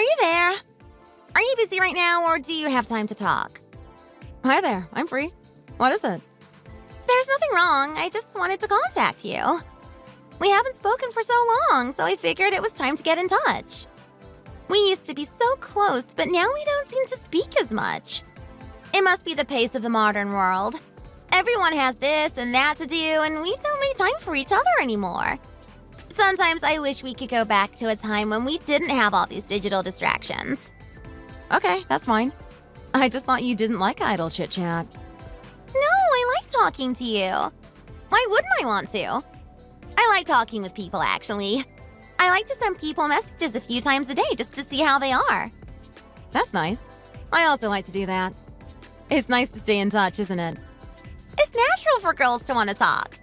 Are you there? Are you busy right now, or do you have time to talk? Hi there, I'm free. What is it? There's nothing wrong. I just wanted to contact you. We haven't spoken for so long, so I figured it was time to get in touch. We used to be so close, but now we don't seem to speak as much. It must be the pace of the modern world. Everyone has this and that to do, and we don't make time for each other anymore. Sometimes I wish we could go back to a time when we didn't have all these digital distractions. Okay, that's fine. I just thought you didn't like idle chit-chat. No, I like talking to you. Why wouldn't I want to? I like talking with people, actually. I like to send people messages a few times a day just to see how they are. That's nice. I also like to do that. It's nice to stay in touch, isn't it? It's natural for girls to want to talk.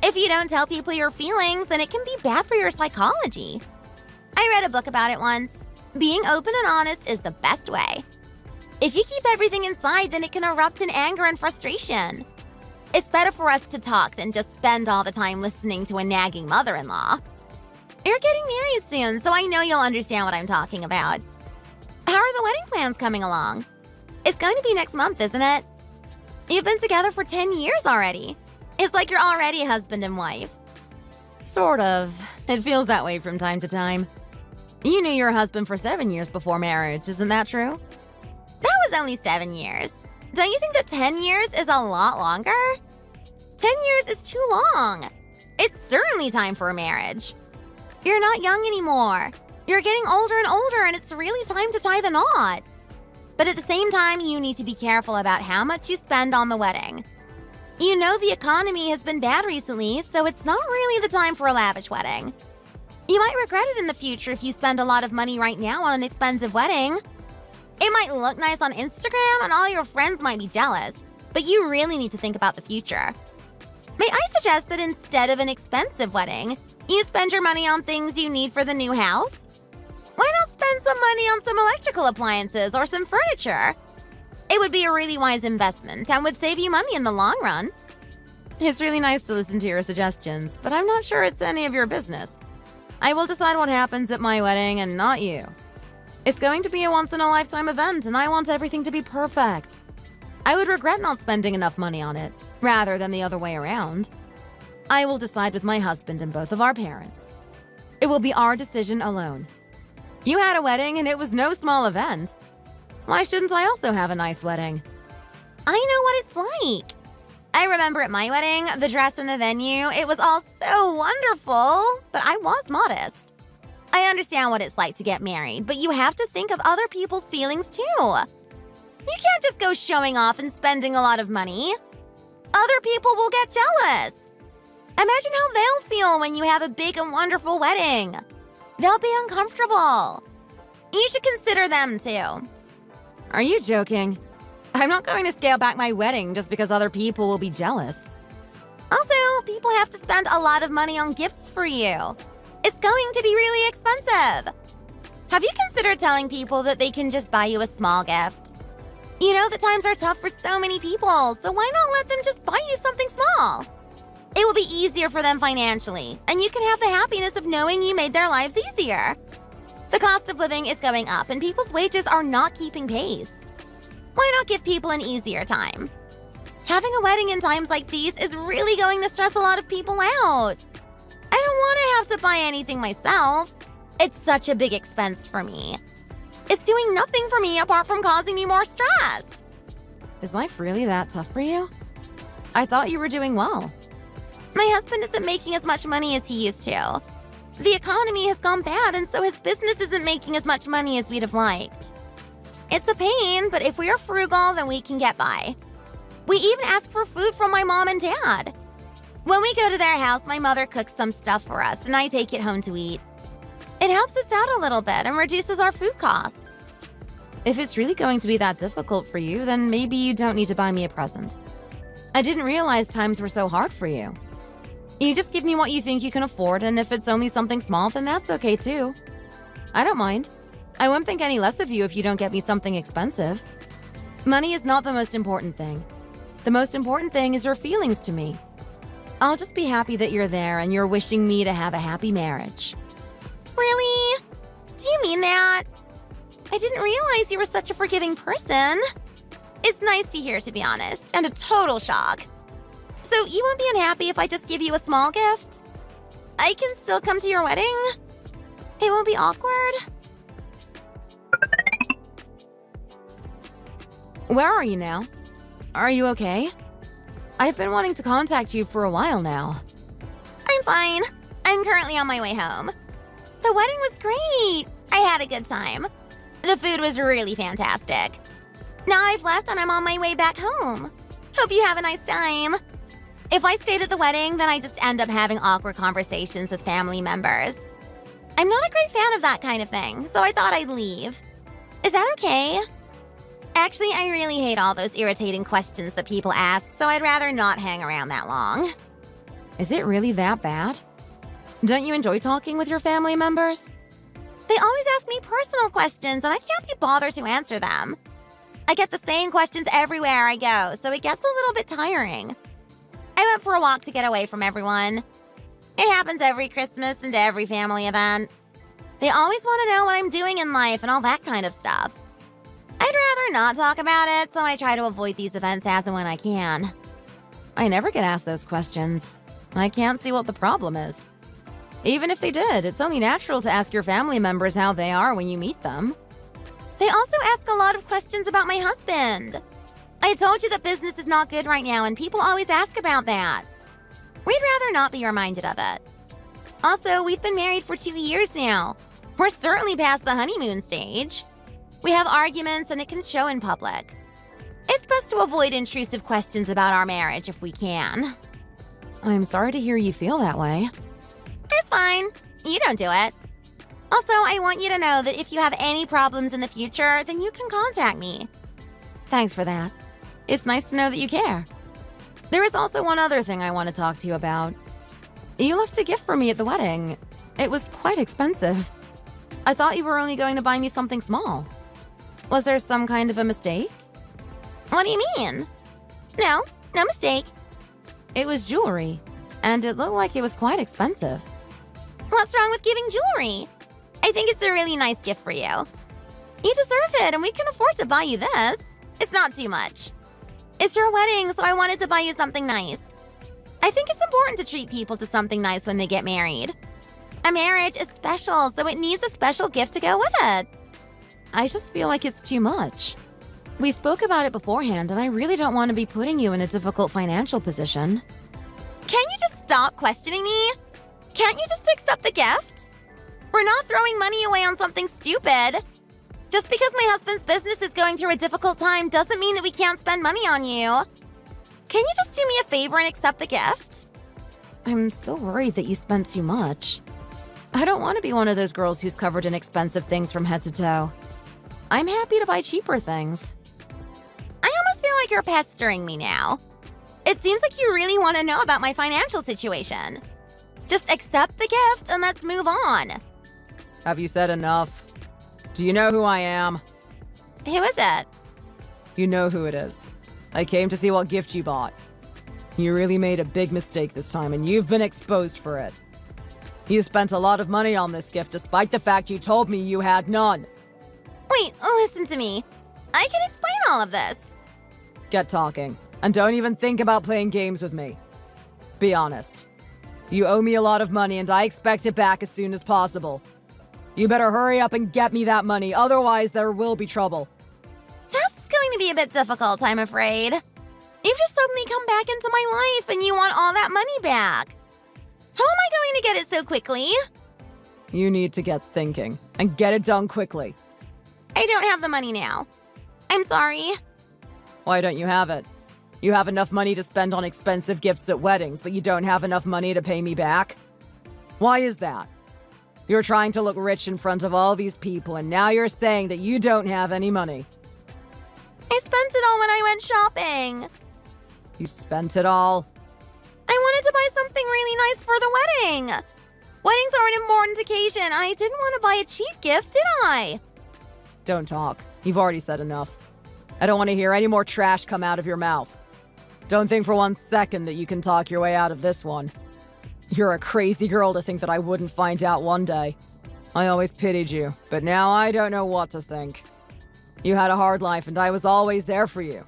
If you don't tell people your feelings, then it can be bad for your psychology. I read a book about it once. Being open and honest is the best way. If you keep everything inside, then it can erupt in anger and frustration. It's better for us to talk than just spend all the time listening to a nagging mother-in-law. You're getting married soon, so I know you'll understand what I'm talking about. How are the wedding plans coming along? It's going to be next month, isn't it? You've been together for 10 years already. It's like you're already husband and wife. Sort of. It feels that way from time to time. You knew your husband for 7 years before marriage, isn't that true? That was only 7 years. Don't you think that 10 years is a lot longer? 10 years is too long. It's certainly time for a marriage. You're not young anymore. You're getting older and older, and it's really time to tie the knot. But at the same time, you need to be careful about how much you spend on the wedding. You know the economy has been bad recently, so it's not really the time for a lavish wedding. You might regret it in the future if you spend a lot of money right now on an expensive wedding. It might look nice on Instagram and all your friends might be jealous, but you really need to think about the future. May I suggest that instead of an expensive wedding, you spend your money on things you need for the new house? Why not spend some money on some electrical appliances or some furniture? It would be a really wise investment and would save you money in the long run. It's really nice to listen to your suggestions, but I'm not sure it's any of your business. I will decide what happens at my wedding and not you. It's going to be a once-in-a-lifetime event, and I want everything to be perfect. I would regret not spending enough money on it, rather than the other way around. I will decide with my husband and both of our parents. It will be our decision alone. You had a wedding, and it was no small event. Why shouldn't I also have a nice wedding? I know what it's like. I remember at my wedding, the dress and the venue, it was all so wonderful, but I was modest. I understand what it's like to get married, but you have to think of other people's feelings too. You can't just go showing off and spending a lot of money. Other people will get jealous. Imagine how they'll feel when you have a big and wonderful wedding. They'll be uncomfortable. You should consider them too. Are you joking? I'm not going to scale back my wedding just because other people will be jealous. Also, people have to spend a lot of money on gifts for you. It's going to be really expensive. Have you considered telling people that they can just buy you a small gift? You know that times are tough for so many people, so why not let them just buy you something small? It will be easier for them financially, and you can have the happiness of knowing you made their lives easier. The cost of living is going up, and people's wages are not keeping pace. Why not give people an easier time? Having a wedding in times like these is really going to stress a lot of people out. I don't want to have to buy anything myself. It's such a big expense for me. It's doing nothing for me apart from causing me more stress. Is life really that tough for you? I thought you were doing well. My husband isn't making as much money as he used to. The economy has gone bad, and so his business isn't making as much money as we'd have liked. It's a pain, but if we are frugal, then we can get by. We even ask for food from my mom and dad. When we go to their house, my mother cooks some stuff for us, and I take it home to eat. It helps us out a little bit and reduces our food costs. If it's really going to be that difficult for you, then maybe you don't need to buy me a present. I didn't realize times were so hard for you. You just give me what you think you can afford, and if it's only something small, then that's okay too. I don't mind. I won't think any less of you if you don't get me something expensive. Money is not the most important thing. The most important thing is your feelings to me. I'll just be happy that you're there and you're wishing me to have a happy marriage. Really? Do you mean that? I didn't realize you were such a forgiving person. It's nice to hear, to be honest, and a total shock. So you won't be unhappy if I just give you a small gift? I can still come to your wedding? It won't be awkward? Where are you now? Are you okay? I've been wanting to contact you for a while now. I'm fine. I'm currently on my way home. The wedding was great. I had a good time. The food was really fantastic. Now I've left and I'm on my way back home. Hope you have a nice time. If I stayed at the wedding, then I just end up having awkward conversations with family members. I'm not a great fan of that kind of thing, so I thought I'd leave. Is that okay? Actually, I really hate all those irritating questions that people ask, so I'd rather not hang around that long. Is it really that bad? Don't you enjoy talking with your family members? They always ask me personal questions, and I can't be bothered to answer them. I get the same questions everywhere I go, so it gets a little bit tiring. I went for a walk to get away from everyone. It happens every Christmas and every family event. They always want to know what I'm doing in life and all that kind of stuff. I'd rather not talk about it, so I try to avoid these events as and when I can. I never get asked those questions. I can't see what the problem is. Even if they did, it's only natural to ask your family members how they are when you meet them. They also ask a lot of questions about my husband. I told you that business is not good right now, and people always ask about that. We'd rather not be reminded of it. Also, we've been married for 2 years now. We're certainly past the honeymoon stage. We have arguments, and it can show in public. It's best to avoid intrusive questions about our marriage if we can. I'm sorry to hear you feel that way. It's fine. You don't do it. Also, I want you to know that if you have any problems in the future, then you can contact me. Thanks for that. It's nice to know that you care. There is also one other thing I want to talk to you about. You left a gift for me at the wedding. It was quite expensive. I thought you were only going to buy me something small. Was there some kind of a mistake? What do you mean? No mistake. It was jewelry, and it looked like it was quite expensive. What's wrong with giving jewelry? I think it's a really nice gift for you. You deserve it, and we can afford to buy you this. It's not too much. It's your wedding, so I wanted to buy you something nice. I think it's important to treat people to something nice when they get married. A marriage is special, so it needs a special gift to go with it. I just feel like it's too much. We spoke about it beforehand, and I really don't want to be putting you in a difficult financial position. Can you just stop questioning me? Can't you just accept the gift? We're not throwing money away on something stupid. Just because my husband's business is going through a difficult time doesn't mean that we can't spend money on you. Can you just do me a favor and accept the gift? I'm still worried that you spent too much. I don't want to be one of those girls who's covered in expensive things from head to toe. I'm happy to buy cheaper things. I almost feel like you're pestering me now. It seems like you really want to know about my financial situation. Just accept the gift and let's move on. Have you said enough? Do you know who I am? Who is it? You know who it is. I came to see what gift you bought. You really made a big mistake this time, and you've been exposed for it. You spent a lot of money on this gift despite the fact you told me you had none. Wait, listen to me. I can explain all of this. Get talking, and don't even think about playing games with me. Be honest. You owe me a lot of money, and I expect it back as soon as possible. You better hurry up and get me that money, otherwise there will be trouble. That's going to be a bit difficult, I'm afraid. You've just suddenly come back into my life and you want all that money back. How am I going to get it so quickly? You need to get thinking, and get it done quickly. I don't have the money now. I'm sorry. Why don't you have it? You have enough money to spend on expensive gifts at weddings, but you don't have enough money to pay me back? Why is that? You're trying to look rich in front of all these people, and now you're saying that you don't have any money. I spent it all when I went shopping. You spent it all? I wanted to buy something really nice for the wedding. Weddings are an important occasion, and I didn't want to buy a cheap gift, did I? Don't talk. You've already said enough. I don't want to hear any more trash come out of your mouth. Don't think for 1 second that you can talk your way out of this one. You're a crazy girl to think that I wouldn't find out one day. I always pitied you, but now I don't know what to think. You had a hard life and I was always there for you.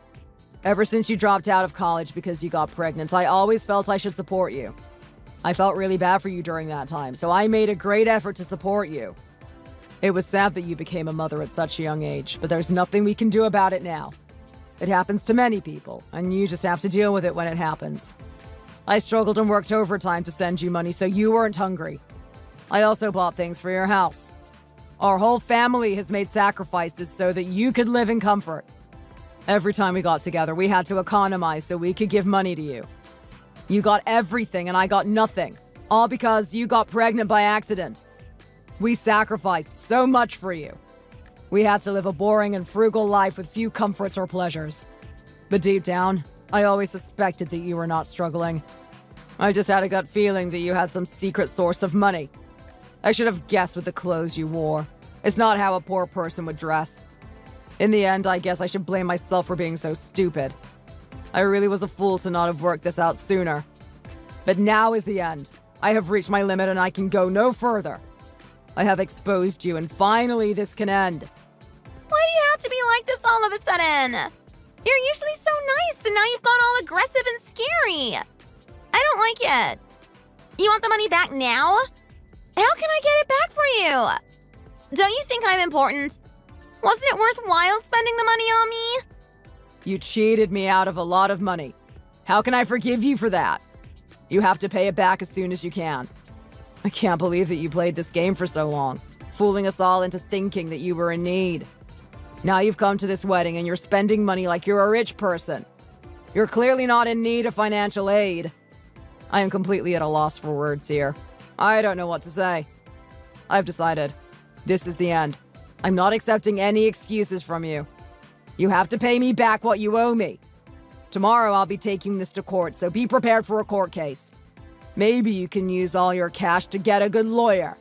Ever since you dropped out of college because you got pregnant, I always felt I should support you. I felt really bad for you during that time, so I made a great effort to support you. It was sad that you became a mother at such a young age, but there's nothing we can do about it now. It happens to many people, and you just have to deal with it when it happens. I struggled and worked overtime to send you money so you weren't hungry. I also bought things for your house. Our whole family has made sacrifices so that you could live in comfort. Every time we got together, we had to economize so we could give money to you. You got everything and I got nothing, all because you got pregnant by accident. We sacrificed so much for you. We had to live a boring and frugal life with few comforts or pleasures. But deep down, I always suspected that you were not struggling. I just had a gut feeling that you had some secret source of money. I should have guessed with the clothes you wore. It's not how a poor person would dress. In the end, I guess I should blame myself for being so stupid. I really was a fool to not have worked this out sooner. But now is the end. I have reached my limit and I can go no further. I have exposed you and finally this can end. Why do you have to be like this all of a sudden? You're usually so nice and now you've gone all aggressive and scary. I don't like it. You want the money back now? How can I get it back for you? Don't you think I'm important? Wasn't it worthwhile spending the money on me? You cheated me out of a lot of money. How can I forgive you for that? You have to pay it back as soon as you can. I can't believe that you played this game for so long, fooling us all into thinking that you were in need. Now you've come to this wedding and you're spending money like you're a rich person. You're clearly not in need of financial aid. I am completely at a loss for words here. I don't know what to say. I've decided. This is the end. I'm not accepting any excuses from you. You have to pay me back what you owe me. Tomorrow I'll be taking this to court, so be prepared for a court case. Maybe you can use all your cash to get a good lawyer.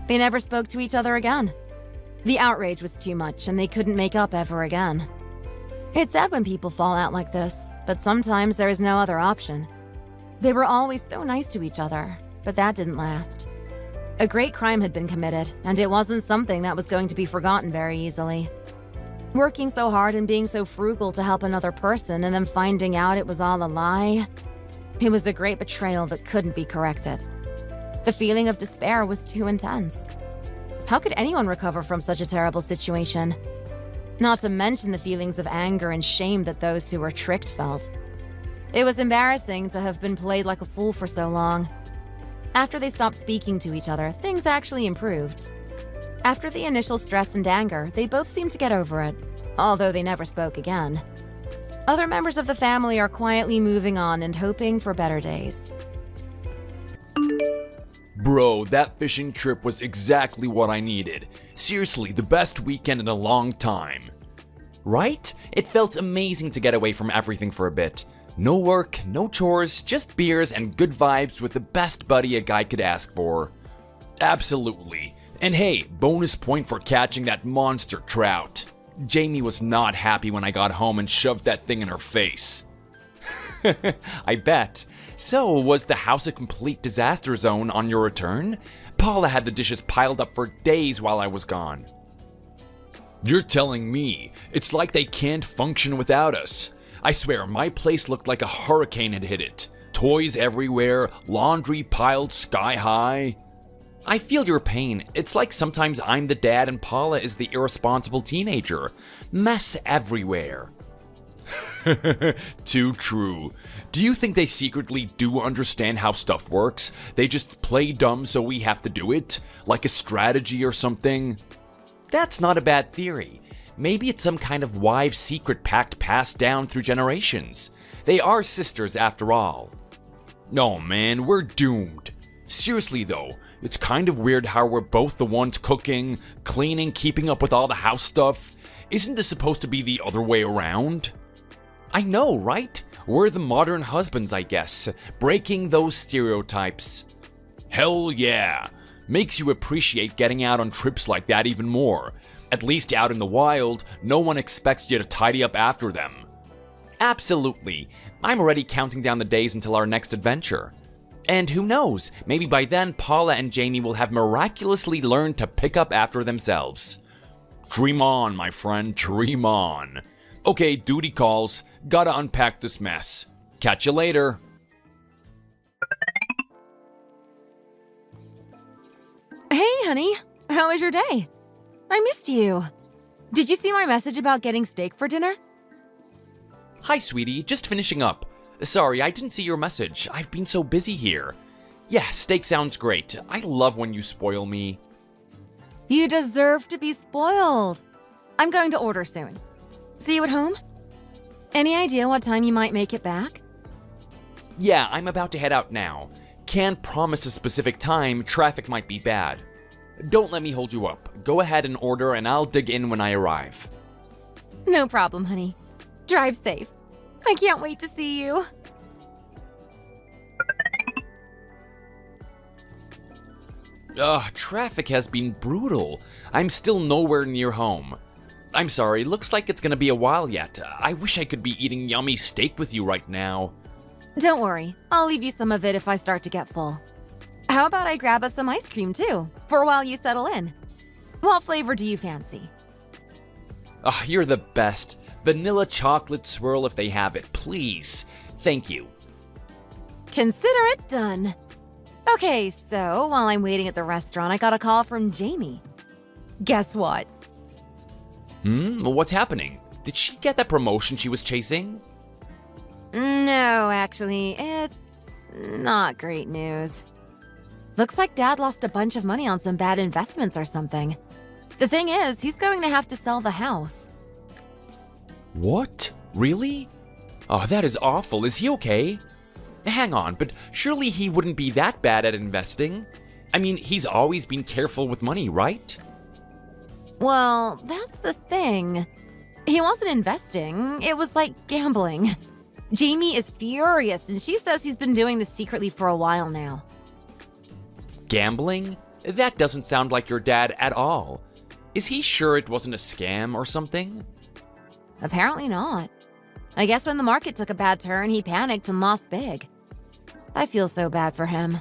They never spoke to each other again. The outrage was too much, and they couldn't make up ever again. It's sad when people fall out like this, but sometimes there is no other option. They were always so nice to each other, but that didn't last. A great crime had been committed, and it wasn't something that was going to be forgotten very easily. Working so hard and being so frugal to help another person and then finding out it was all a lie, it was a great betrayal that couldn't be corrected. The feeling of despair was too intense. How could anyone recover from such a terrible situation? Not to mention the feelings of anger and shame that those who were tricked felt. It was embarrassing to have been played like a fool for so long. After they stopped speaking to each other, things actually improved. After the initial stress and anger, they both seemed to get over it, although they never spoke again. Other members of the family are quietly moving on and hoping for better days. Bro, that fishing trip was exactly what I needed. Seriously, the best weekend in a long time. Right? It felt amazing to get away from everything for a bit. No work, no chores, just beers and good vibes with the best buddy a guy could ask for. Absolutely. And hey, bonus point for catching that monster trout. Jamie was not happy when I got home and shoved that thing in her face. I bet. So, was the house a complete disaster zone on your return? Paula had the dishes piled up for days while I was gone. You're telling me it's like they can't function without us. I swear, my place looked like a hurricane had hit it. Toys everywhere, laundry piled sky high. I feel your pain. It's like sometimes I'm the dad and Paula is the irresponsible teenager. Mess everywhere. Too true. Do you think they secretly do understand how stuff works? They just play dumb so we have to do it? Like a strategy or something? That's not a bad theory. Maybe it's some kind of wives' secret pact passed down through generations. They are sisters after all. No, man, we're doomed. Seriously though, it's kind of weird how we're both the ones cooking, cleaning, keeping up with all the house stuff. Isn't this supposed to be the other way around? I know, right? We're the modern husbands, I guess, breaking those stereotypes. Hell yeah! Makes you appreciate getting out on trips like that even more. At least out in the wild, no one expects you to tidy up after them. Absolutely. I'm already counting down the days until our next adventure. And who knows, maybe by then Paula and Jamie will have miraculously learned to pick up after themselves. Dream on, my friend, dream on. Okay, duty calls. Gotta unpack this mess. Catch you later. Hey, honey. How was your day? I missed you. Did you see my message about getting steak for dinner? Hi, sweetie. Just finishing up. Sorry, I didn't see your message. I've been so busy here. Yeah, steak sounds great. I love when you spoil me. You deserve to be spoiled. I'm going to order soon. See you at home? Any idea what time you might make it back? Yeah, I'm about to head out now. Can't promise a specific time, traffic might be bad. Don't let me hold you up. Go ahead and order and I'll dig in when I arrive. No problem, honey. Drive safe. I can't wait to see you. Traffic has been brutal. I'm still nowhere near home. I'm sorry, looks like it's gonna be a while yet. I wish I could be eating yummy steak with you right now. Don't worry. I'll leave you some of it if I start to get full. How about I grab us some ice cream too, for while you settle in? What flavor do you fancy? You're the best. Vanilla chocolate swirl if they have it, please. Thank you. Consider it done. Okay, so while I'm waiting at the restaurant, I got a call from Jamie. Guess what? What's happening? Did she get that promotion she was chasing? No, actually, it's not great news. Looks like Dad lost a bunch of money on some bad investments or something. The thing is, he's going to have to sell the house. What? Really? Oh, that is awful. Is he okay? Hang on, but surely he wouldn't be that bad at investing. I mean, he's always been careful with money, right? Well, that's the thing. He wasn't investing, it was like gambling. Jamie is furious, and she says he's been doing this secretly for a while now. Gambling? That doesn't sound like your dad at all. Is he sure it wasn't a scam or something? Apparently not. I guess when the market took a bad turn, he panicked and lost big. I feel so bad for him.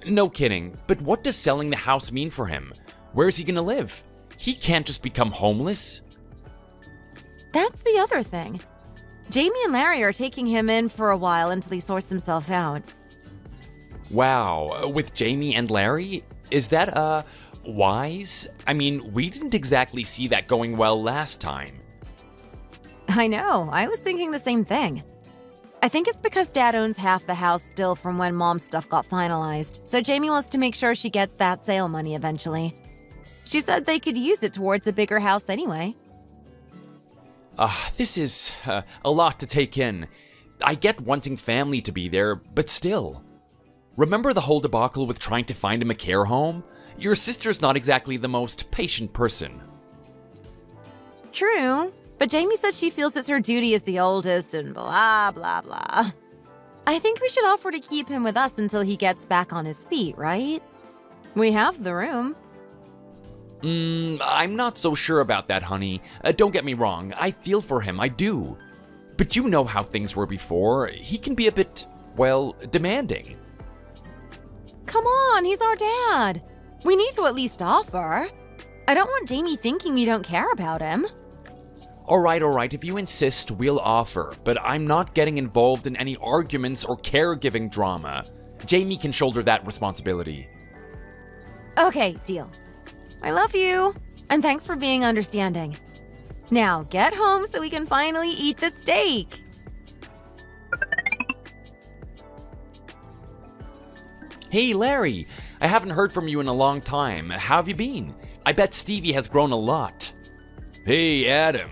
No kidding, but what does selling the house mean for him? Where's he gonna live? He can't just become homeless. That's the other thing. Jamie and Larry are taking him in for a while until he sorts himself out. Wow, with Jamie and Larry? Is that, wise? I mean, we didn't exactly see that going well last time. I know, I was thinking the same thing. I think it's because Dad owns half the house still from when Mom's stuff got finalized, so Jamie wants to make sure she gets that sale money eventually. She said they could use it towards a bigger house anyway. This is a lot to take in. I get wanting family to be there, but still. Remember the whole debacle with trying to find him a care home? Your sister's not exactly the most patient person. True, but Jamie said she feels it's her duty as the oldest and blah, blah, blah. I think we should offer to keep him with us until he gets back on his feet, right? We have the room. I'm not so sure about that, honey. Don't get me wrong, I feel for him, I do. But you know how things were before. He can be a bit, well, demanding. Come on, he's our dad. We need to at least offer. I don't want Jamie thinking we don't care about him. Alright, if you insist, we'll offer, but I'm not getting involved in any arguments or caregiving drama. Jamie can shoulder that responsibility. Okay, deal. I love you, and thanks for being understanding. Now get home so we can finally eat the steak. Hey, Larry, I haven't heard from you in a long time. How have you been? I bet Stevie has grown a lot. Hey, Adam.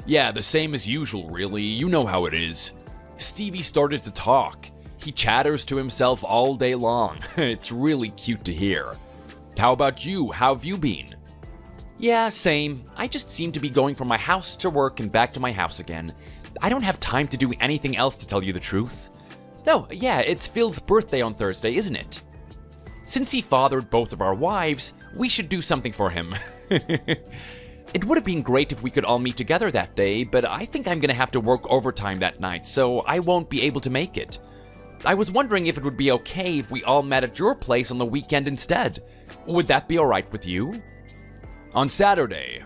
Yeah, the same as usual, really. You know how it is. Stevie started to talk. He chatters to himself all day long. It's really cute to hear. How about you? How have you been? Yeah, same. I just seem to be going from my house to work and back to my house again. I don't have time to do anything else, to tell you the truth. Oh, yeah, it's Phil's birthday on Thursday, isn't it? Since he fathered both of our wives, we should do something for him. It would have been great if we could all meet together that day, but I think I'm gonna have to work overtime that night, so I won't be able to make it. I was wondering if it would be okay if we all met at your place on the weekend instead. Would that be alright with you? On Saturday,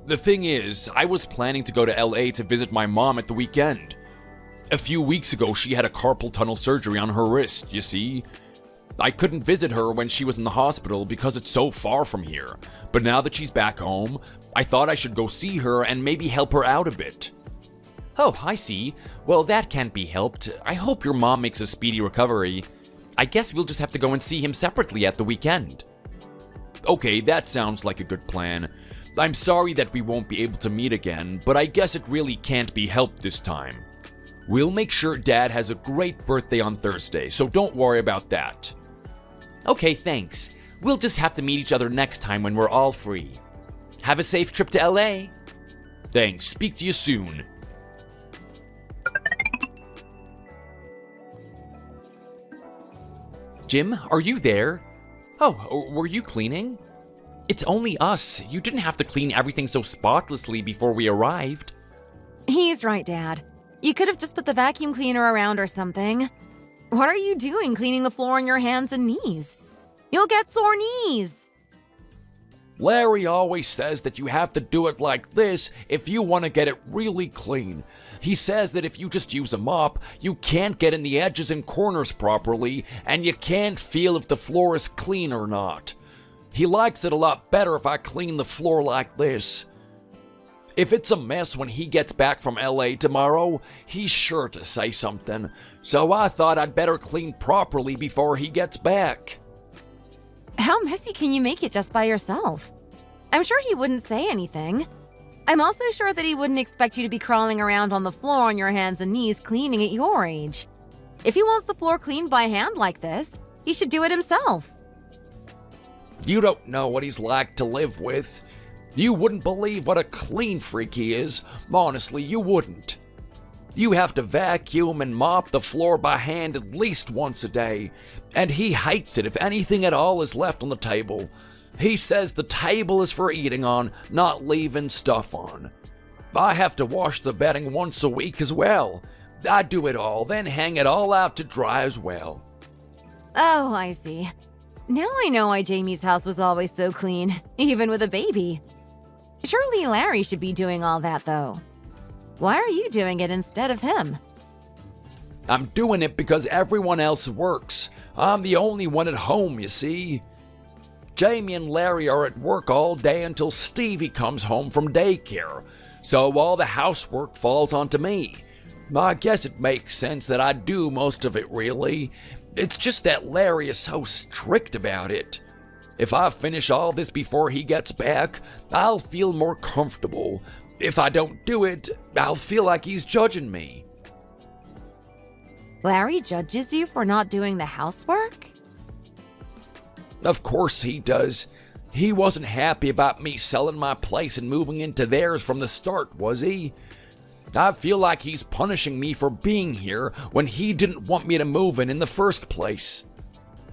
the thing is, I was planning to go to LA to visit my mom at the weekend. A few weeks ago, she had a carpal tunnel surgery on her wrist, you see. I couldn't visit her when she was in the hospital because it's so far from here. But now that she's back home, I thought I should go see her and maybe help her out a bit. Oh, I see. Well, that can't be helped. I hope your mom makes a speedy recovery. I guess we'll just have to go and see him separately at the weekend. Okay, that sounds like a good plan. I'm sorry that we won't be able to meet again, but I guess it really can't be helped this time. We'll make sure Dad has a great birthday on Thursday, so don't worry about that. Okay, thanks. We'll just have to meet each other next time when we're all free. Have a safe trip to LA. Thanks. Speak to you soon. Jim, are you there? Oh, were you cleaning? It's only us. You didn't have to clean everything so spotlessly before we arrived. He's right, Dad. You could have just put the vacuum cleaner around or something. What are you doing cleaning the floor on your hands and knees? You'll get sore knees. Larry always says that you have to do it like this if you want to get it really clean. He says that if you just use a mop, you can't get in the edges and corners properly, and you can't feel if the floor is clean or not. He likes it a lot better if I clean the floor like this. If it's a mess when he gets back from LA tomorrow, he's sure to say something, so I thought I'd better clean properly before he gets back. How messy can you make it just by yourself? I'm sure he wouldn't say anything. I'm also sure that he wouldn't expect you to be crawling around on the floor on your hands and knees cleaning at your age. If he wants the floor cleaned by hand like this, he should do it himself. You don't know what he's like to live with. You wouldn't believe what a clean freak he is. Honestly, you wouldn't. You have to vacuum and mop the floor by hand at least once a day, and he hates it if anything at all is left on the table. He says the table is for eating on, not leaving stuff on. I have to wash the bedding once a week as well. I do it all, then hang it all out to dry as well. Oh, I see. Now I know why Jamie's house was always so clean, even with a baby. Surely Larry should be doing all that, though. Why are you doing it instead of him? I'm doing it because everyone else works. I'm the only one at home, you see. Jamie and Larry are at work all day until Stevie comes home from daycare, so all the housework falls onto me. I guess it makes sense that I do most of it, really. It's just that Larry is so strict about it. If I finish all this before he gets back, I'll feel more comfortable. If I don't do it, I'll feel like he's judging me. Larry judges you for not doing the housework? Of course he does. He wasn't happy about me selling my place and moving into theirs from the start, was he? I feel like he's punishing me for being here when he didn't want me to move in the first place.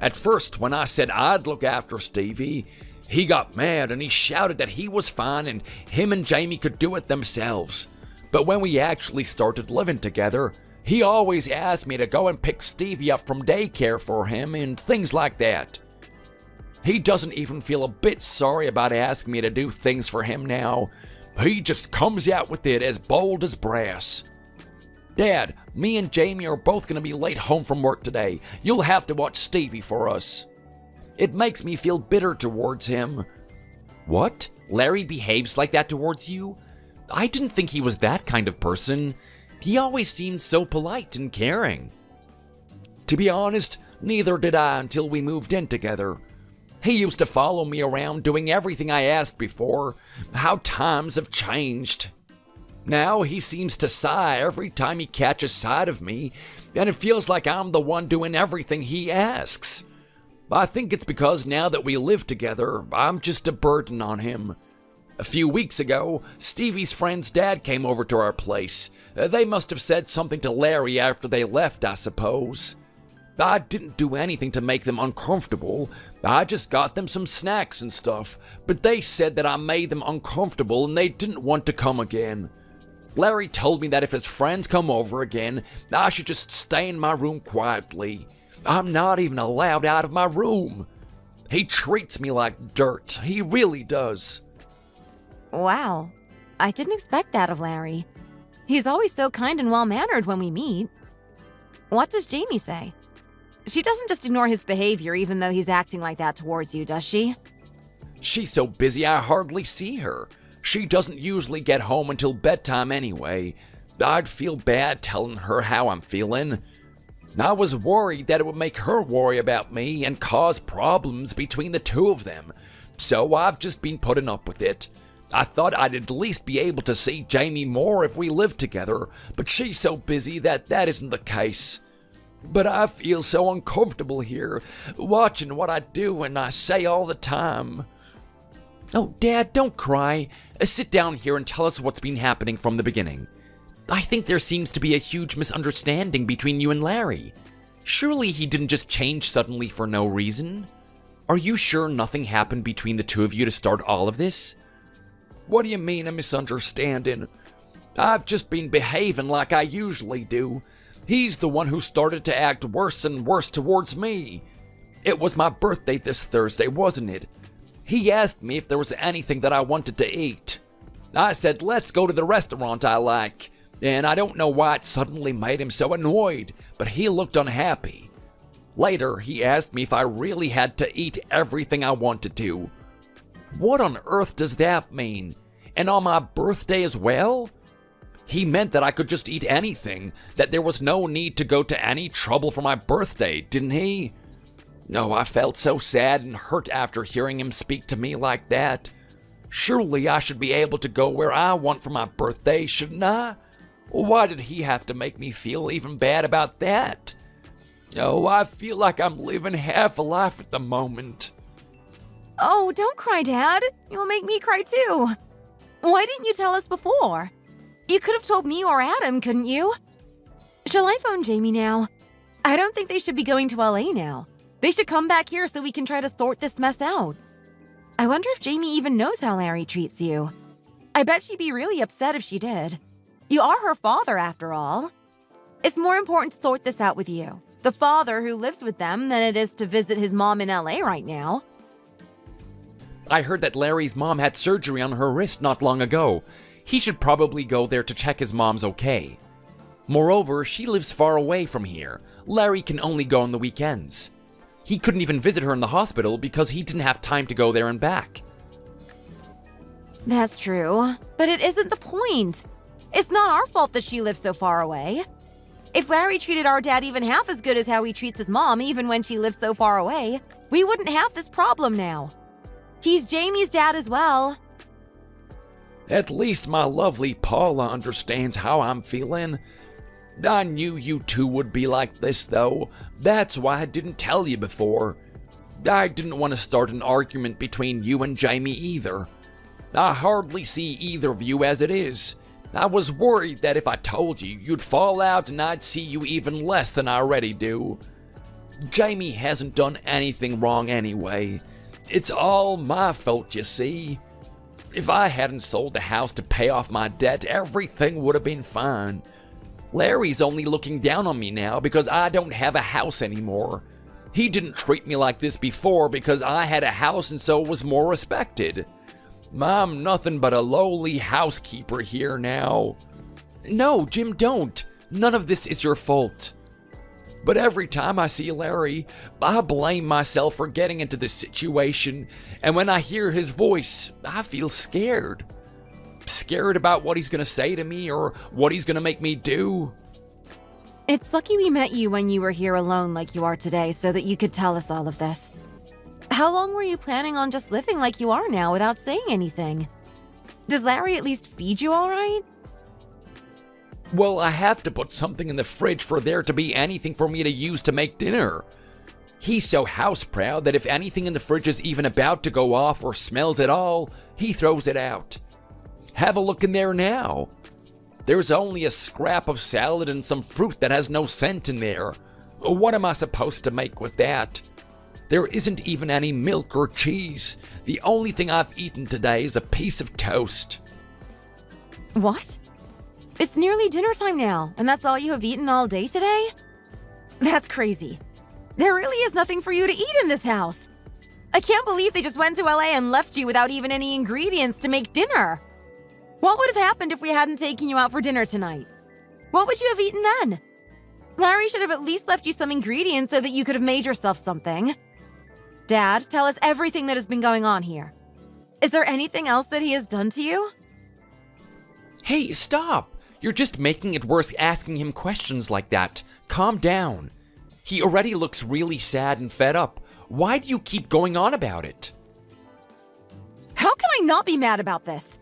At first, when I said I'd look after Stevie, he got mad and he shouted that he was fine and him and Jamie could do it themselves. But when we actually started living together, he always asked me to go and pick Stevie up from daycare for him and things like that. He doesn't even feel a bit sorry about asking me to do things for him now. He just comes out with it as bold as brass. Dad, me and Jamie are both going to be late home from work today. You'll have to watch Stevie for us. It makes me feel bitter towards him. What? Larry behaves like that towards you? I didn't think he was that kind of person. He always seemed so polite and caring. To be honest, neither did I until we moved in together. He used to follow me around doing everything I asked before. How times have changed. Now he seems to sigh every time he catches sight of me, and it feels like I'm the one doing everything he asks. I think it's because now that we live together, I'm just a burden on him. A few weeks ago, Stevie's friend's dad came over to our place. They must have said something to Larry after they left, I suppose. I didn't do anything to make them uncomfortable. I just got them some snacks and stuff, but they said that I made them uncomfortable and they didn't want to come again. Larry told me that if his friends come over again, I should just stay in my room quietly. I'm not even allowed out of my room. He treats me like dirt. He really does. Wow. I didn't expect that of Larry. He's always so kind and well-mannered when we meet. What does Jamie say? She doesn't just ignore his behavior even though he's acting like that towards you, does she? She's so busy I hardly see her. She doesn't usually get home until bedtime anyway. I'd feel bad telling her how I'm feeling. I was worried that it would make her worry about me and cause problems between the two of them. So I've just been putting up with it. I thought I'd at least be able to see Jamie more if we lived together, but she's so busy that isn't the case. But I feel so uncomfortable here, watching what I do and I say all the time. Oh, Dad, don't cry. Sit down here and tell us what's been happening from the beginning. I think there seems to be a huge misunderstanding between you and Larry. Surely he didn't just change suddenly for no reason? Are you sure nothing happened between the two of you to start all of this? What do you mean a misunderstanding? I've just been behaving like I usually do. He's the one who started to act worse and worse towards me. It was my birthday this Thursday, wasn't it? He asked me if there was anything that I wanted to eat. I said, let's go to the restaurant I like. And I don't know why it suddenly made him so annoyed, but he looked unhappy. Later, he asked me if I really had to eat everything I wanted to. What on earth does that mean? And on my birthday as well? He meant that I could just eat anything, that there was no need to go to any trouble for my birthday, didn't he? No, I felt so sad and hurt after hearing him speak to me like that. Surely I should be able to go where I want for my birthday, shouldn't I? Why did he have to make me feel even bad about that? Oh, I feel like I'm living half a life at the moment. Oh, don't cry, Dad. You'll make me cry too. Why didn't you tell us before? You could have told me or Adam, couldn't you? Shall I phone Jamie now? I don't think they should be going to LA now. They should come back here so we can try to sort this mess out. I wonder if Jamie even knows how Larry treats you. I bet she'd be really upset if she did. You are her father, after all. It's more important to sort this out with you, the father who lives with them, than it is to visit his mom in LA right now. I heard that Larry's mom had surgery on her wrist not long ago. He should probably go there to check his mom's okay. Moreover, she lives far away from here. Larry can only go on the weekends. He couldn't even visit her in the hospital because he didn't have time to go there and back. That's true, but it isn't the point. It's not our fault that she lives so far away. If Larry treated our dad even half as good as how he treats his mom, even when she lives so far away, we wouldn't have this problem now. He's Jamie's dad as well. At least my lovely Paula understands how I'm feeling. I knew you two would be like this, though. That's why I didn't tell you before. I didn't want to start an argument between you and Jamie either. I hardly see either of you as it is. I was worried that if I told you, you'd fall out and I'd see you even less than I already do. Jamie hasn't done anything wrong anyway. It's all my fault, you see. If I hadn't sold the house to pay off my debt, everything would have been fine. Larry's only looking down on me now because I don't have a house anymore. He didn't treat me like this before because I had a house and so was more respected. I'm nothing but a lowly housekeeper here now. No, Jim, don't. None of this is your fault. But every time I see Larry, I blame myself for getting into this situation, and when I hear his voice, I feel scared. Scared about what he's gonna say to me or what he's gonna make me do. It's lucky we met you when you were here alone like you are today so that you could tell us all of this. How long were you planning on just living like you are now without saying anything? Does Larry at least feed you all right? Well, I have to put something in the fridge for there to be anything for me to use to make dinner. He's so house-proud that if anything in the fridge is even about to go off or smells at all, he throws it out. Have a look in there now. There's only a scrap of salad and some fruit that has no scent in there. What am I supposed to make with that? There isn't even any milk or cheese. The only thing I've eaten today is a piece of toast. What? It's nearly dinner time now, and that's all you have eaten all day today? That's crazy. There really is nothing for you to eat in this house. I can't believe they just went to LA and left you without even any ingredients to make dinner. What would have happened if we hadn't taken you out for dinner tonight? What would you have eaten then? Larry should have at least left you some ingredients so that you could have made yourself something. Dad, tell us everything that has been going on here. Is there anything else that he has done to you? Hey, stop! You're just making it worse asking him questions like that. Calm down. He already looks really sad and fed up. Why do you keep going on about it? How can I not be mad about this?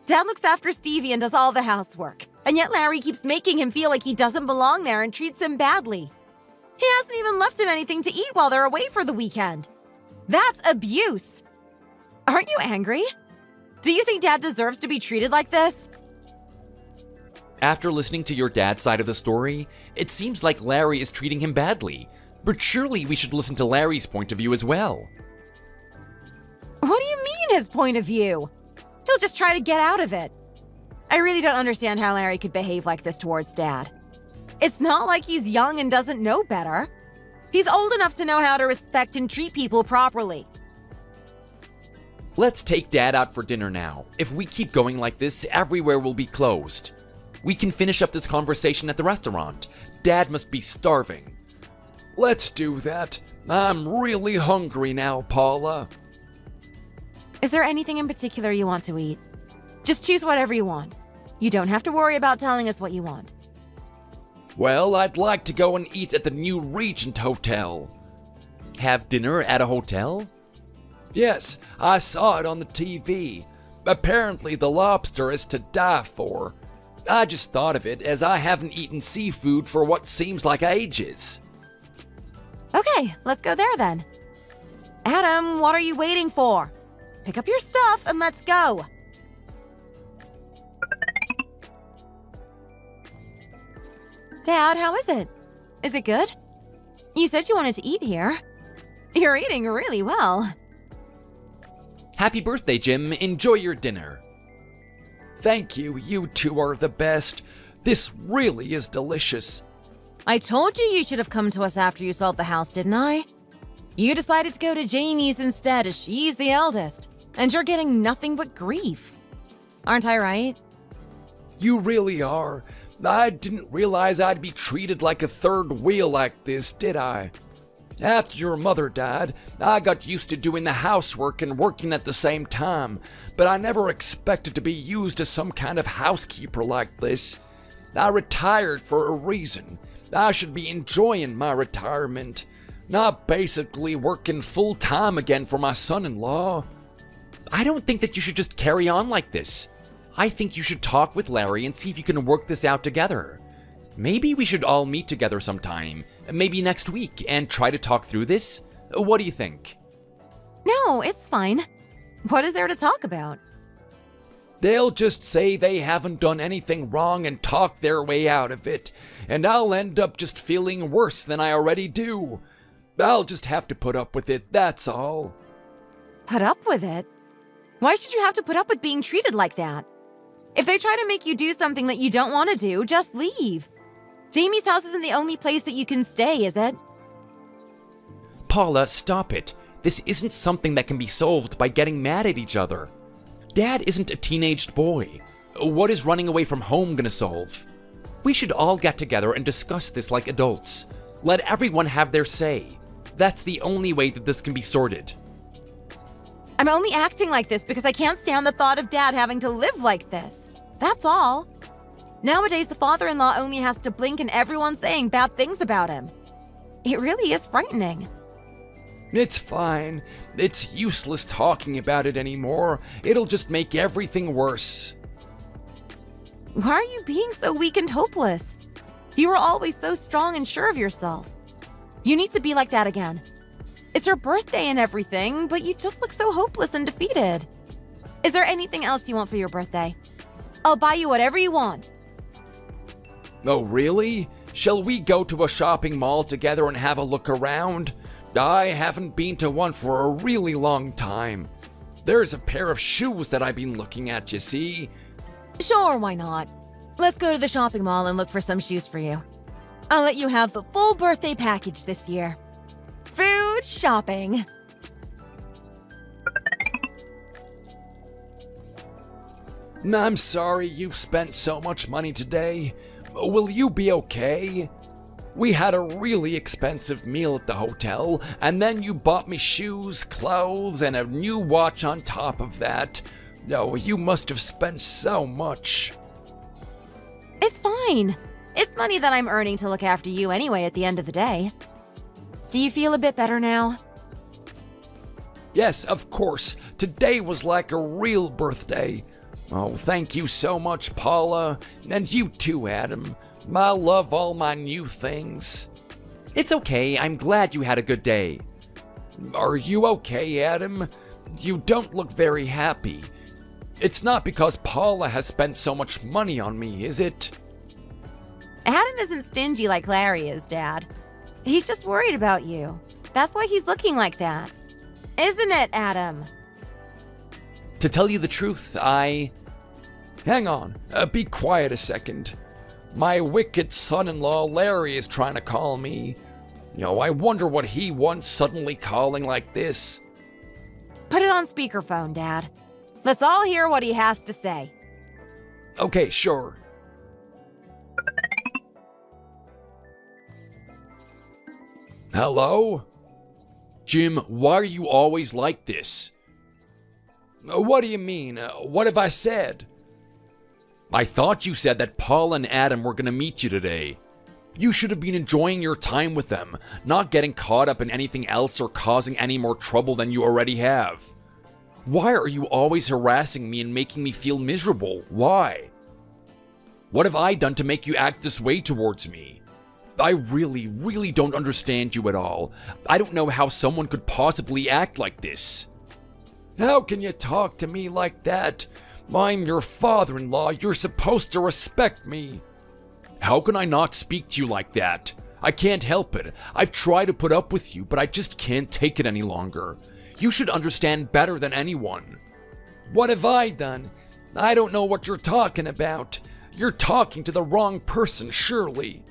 Dad looks after Stevie and does all the housework, and yet Larry keeps making him feel like he doesn't belong there and treats him badly. He hasn't even left him anything to eat while they're away for the weekend. That's abuse. Aren't you angry? Do you think Dad deserves to be treated like this? After listening to your dad's side of the story, it seems like Larry is treating him badly. But surely we should listen to Larry's point of view as well. What do you mean, his point of view? He'll just try to get out of it. I really don't understand how Larry could behave like this towards Dad. It's not like he's young and doesn't know better. He's old enough to know how to respect and treat people properly. Let's take Dad out for dinner now. If we keep going like this, everywhere will be closed. We can finish up this conversation at the restaurant. Dad must be starving. Let's do that. I'm really hungry now, Paula. Is there anything in particular you want to eat? Just choose whatever you want. You don't have to worry about telling us what you want. Well, I'd like to go and eat at the new Regent Hotel. Have dinner at a hotel? Yes, I saw it on the TV. Apparently the lobster is to die for. I just thought of it as I haven't eaten seafood for what seems like ages. Okay, let's go there then. Adam, what are you waiting for? Pick up your stuff and let's go. Dad, how is it? Is it good? You said you wanted to eat here. You're eating really well. Happy birthday, Jim. Enjoy your dinner. Thank you. You two are the best. This really is delicious. I told you should have come to us after you sold the house, didn't I? You decided to go to Jamie's instead as she's the eldest, and you're getting nothing but grief. Aren't I right? You really are. I didn't realize I'd be treated like a third wheel like this, did I? After your mother died, I got used to doing the housework and working at the same time, but I never expected to be used as some kind of housekeeper like this. I retired for a reason. I should be enjoying my retirement, not basically working full-time again for my son-in-law. I don't think that you should just carry on like this. I think you should talk with Larry and see if you can work this out together. Maybe we should all meet together sometime, maybe next week, and try to talk through this. What do you think? No, it's fine. What is there to talk about? They'll just say they haven't done anything wrong and talk their way out of it, and I'll end up just feeling worse than I already do. I'll just have to put up with it, that's all. Put up with it? Why should you have to put up with being treated like that? If they try to make you do something that you don't want to do, just leave. Jamie's house isn't the only place that you can stay, is it? Paula, stop it. This isn't something that can be solved by getting mad at each other. Dad isn't a teenaged boy. What is running away from home gonna solve? We should all get together and discuss this like adults. Let everyone have their say. That's the only way that this can be sorted. I'm only acting like this because I can't stand the thought of Dad having to live like this. That's all. Nowadays, the father-in-law only has to blink and everyone's saying bad things about him. It really is frightening. It's fine. It's useless talking about it anymore. It'll just make everything worse. Why are you being so weak and hopeless? You were always so strong and sure of yourself. You need to be like that again. It's your birthday and everything, but you just look so hopeless and defeated. Is there anything else you want for your birthday? I'll buy you whatever you want. Oh, really? Shall we go to a shopping mall together and have a look around? I haven't been to one for a really long time. There's a pair of shoes that I've been looking at, you see. Sure, why not? Let's go to the shopping mall and look for some shoes for you. I'll let you have the full birthday package this year. Food, shopping. I'm sorry you've spent so much money today. Will you be okay? We had a really expensive meal at the hotel, and then you bought me shoes, clothes, and a new watch on top of that. Oh, you must have spent so much. It's fine. It's money that I'm earning to look after you anyway at the end of the day. Do you feel a bit better now? Yes, of course. Today was like a real birthday. Oh, thank you so much, Paula. And you too, Adam. I love all my new things. It's okay. I'm glad you had a good day. Are you okay, Adam? You don't look very happy. It's not because Paula has spent so much money on me, is it? Adam isn't stingy like Larry is, Dad. He's just worried about you. That's why he's looking like that. Isn't it, Adam? To tell you the truth, Hang on, be quiet a second. My wicked son-in-law Larry is trying to call me. I wonder what he wants suddenly calling like this. Put it on speakerphone, Dad. Let's all hear what he has to say. Okay, sure. Hello? Jim, why are you always like this? What do you mean? What have I said? I thought you said that Paul and Adam were going to meet you today. You should have been enjoying your time with them, not getting caught up in anything else or causing any more trouble than you already have. Why are you always harassing me and making me feel miserable? Why? What have I done to make you act this way towards me? I really don't understand you at all. I don't know how someone could possibly act like this. How can you talk to me like that? I'm your father-in-law. You're supposed to respect me. How can I not speak to you like that? I can't help it. I've tried to put up with you, but I just can't take it any longer. You should understand better than anyone. What have I done? I don't know what you're talking about. You're talking to the wrong person, surely.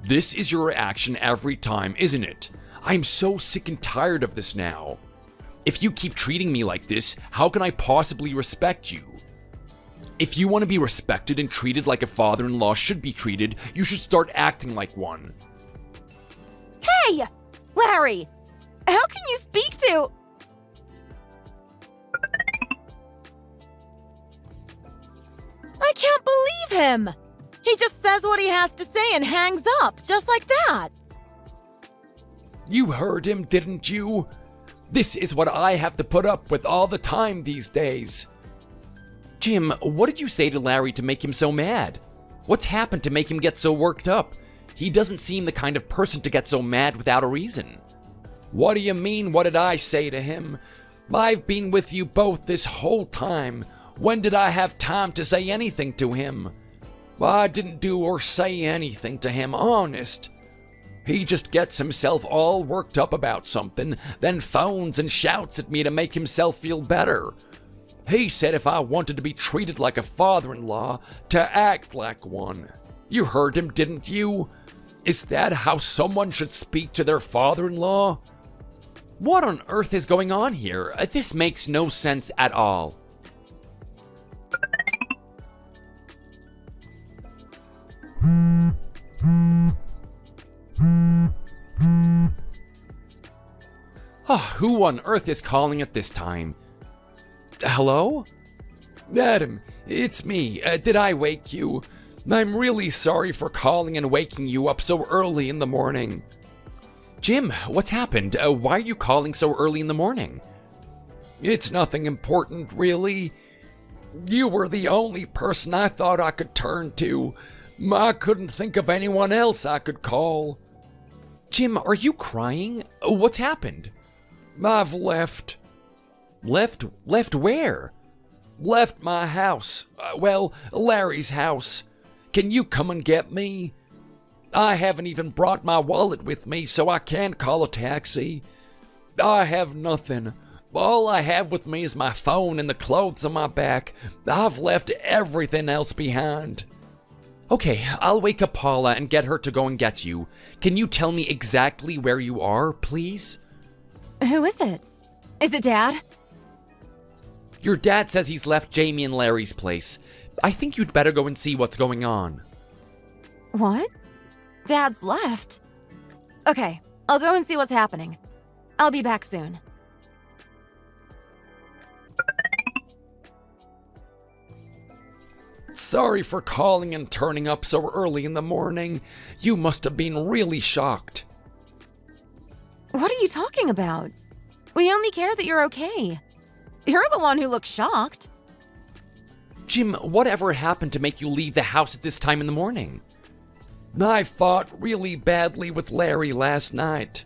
This is your reaction every time, isn't it? I'm so sick and tired of this now. If you keep treating me like this, how can I possibly respect you? If you want to be respected and treated like a father-in-law should be treated, you should start acting like one. Hey! Larry! How can you speak to... I can't believe him! He just says what he has to say and hangs up, just like that. You heard him, didn't you? This is what I have to put up with all the time these days. Jim, what did you say to Larry to make him so mad? What's happened to make him get so worked up? He doesn't seem the kind of person to get so mad without a reason. What do you mean, what did I say to him? I've been with you both this whole time. When did I have time to say anything to him? I didn't do or say anything to him, honest. He just gets himself all worked up about something, then phones and shouts at me to make himself feel better. He said if I wanted to be treated like a father-in-law, to act like one. You heard him, didn't you? Is that how someone should speak to their father-in-law? What on earth is going on here? This makes no sense at all. Who on earth is calling at this time? Hello? Adam, it's me. Did I wake you? I'm really sorry for calling and waking you up so early in the morning. Jim, what's happened? Why are you calling so early in the morning? It's nothing important, really. You were the only person I thought I could turn to. I couldn't think of anyone else I could call. Jim, are you crying? What's happened? I've left. Left where? Left my house. Larry's house. Can you come and get me? I haven't even brought my wallet with me, so I can't call a taxi. I have nothing. All I have with me is my phone and the clothes on my back. I've left everything else behind. Okay, I'll wake up Paula and get her to go and get you. Can you tell me exactly where you are, please? Who is it? Is it Dad? Your dad says he's left Jamie and Larry's place. I think you'd better go and see what's going on. What? Dad's left? Okay, I'll go and see what's happening. I'll be back soon. Sorry for calling and turning up so early in the morning. You must have been really shocked. What are you talking about? We only care that you're okay. You're the one who looks shocked. Jim, whatever happened to make you leave the house at this time in the morning? I fought really badly with Larry last night.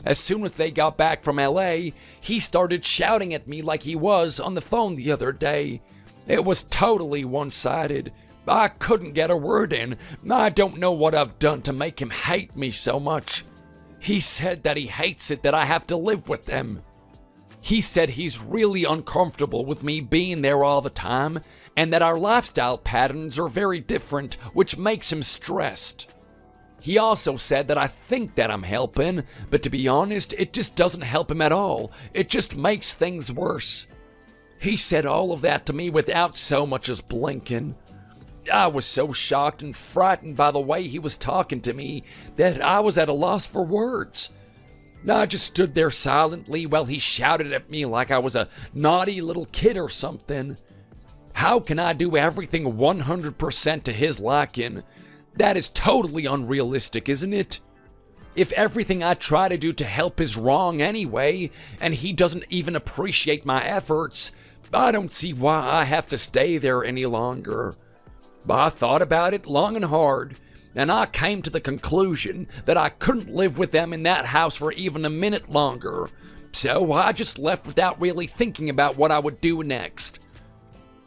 As soon as they got back from LA, he started shouting at me like he was on the phone the other day. It was totally one-sided. I couldn't get a word in. I don't know what I've done to make him hate me so much. He said that he hates it that I have to live with them. He said he's really uncomfortable with me being there all the time, and that our lifestyle patterns are very different, which makes him stressed. He also said that I think that I'm helping, but to be honest, it just doesn't help him at all. It just makes things worse. He said all of that to me without so much as blinking. I was so shocked and frightened by the way he was talking to me that I was at a loss for words. I just stood there silently while he shouted at me like I was a naughty little kid or something. How can I do everything 100% to his liking? That is totally unrealistic, isn't it? If everything I try to do to help is wrong anyway, and he doesn't even appreciate my efforts, I don't see why I have to stay there any longer. I thought about it long and hard, and I came to the conclusion that I couldn't live with them in that house for even a minute longer. So I just left without really thinking about what I would do next.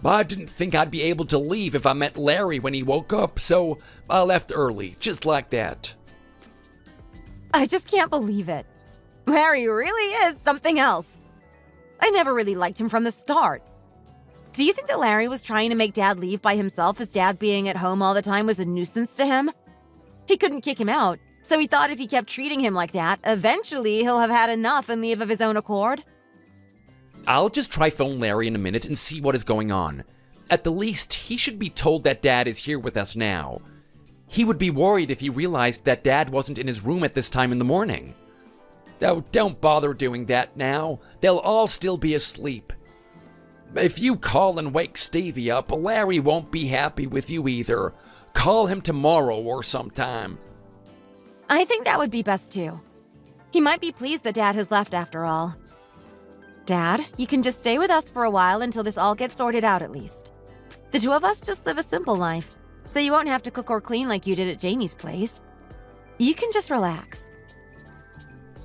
I didn't think I'd be able to leave if I met Larry when he woke up, so I left early, just like that. I just can't believe it. Larry really is something else. I never really liked him from the start. Do you think that Larry was trying to make Dad leave by himself as Dad being at home all the time was a nuisance to him? He couldn't kick him out, so he thought if he kept treating him like that, eventually he'll have had enough and leave of his own accord. I'll just try phone Larry in a minute and see what is going on. At the least, he should be told that Dad is here with us now. He would be worried if he realized that Dad wasn't in his room at this time in the morning. Oh, don't bother doing that now. They'll all still be asleep. If you call and wake Stevie up, Larry won't be happy with you either. Call him tomorrow or sometime. I think that would be best too. He might be pleased that Dad has left after all. Dad, you can just stay with us for a while until this all gets sorted out at least. The two of us just live a simple life, so you won't have to cook or clean like you did at Jamie's place. You can just relax.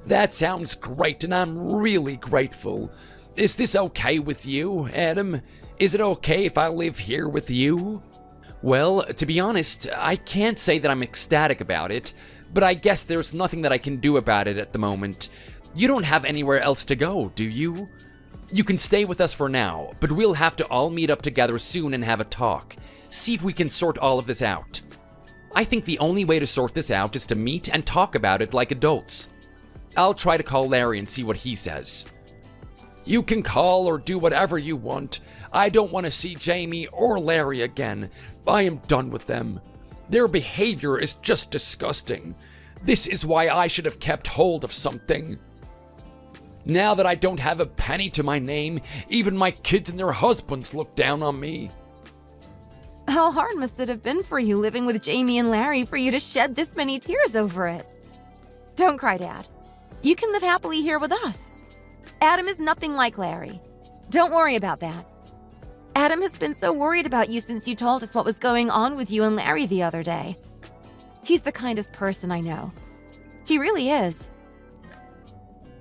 That sounds great, and I'm really grateful. Is this okay with you, Adam? Is it okay if I live here with you? Well, to be honest, I can't say that I'm ecstatic about it, but I guess there's nothing that I can do about it at the moment. You don't have anywhere else to go, do you? You can stay with us for now, but we'll have to all meet up together soon and have a talk. See if we can sort all of this out. I think the only way to sort this out is to meet and talk about it like adults. I'll try to call Larry and see what he says. You can call or do whatever you want. I don't want to see Jamie or Larry again. I am done with them. Their behavior is just disgusting. This is why I should have kept hold of something. Now that I don't have a penny to my name, even my kids and their husbands look down on me. How hard must it have been for you living with Jamie and Larry for you to shed this many tears over it? Don't cry, Dad. You can live happily here with us. Adam is nothing like Larry. Don't worry about that. Adam has been so worried about you since you told us what was going on with you and Larry the other day. He's the kindest person I know. He really is.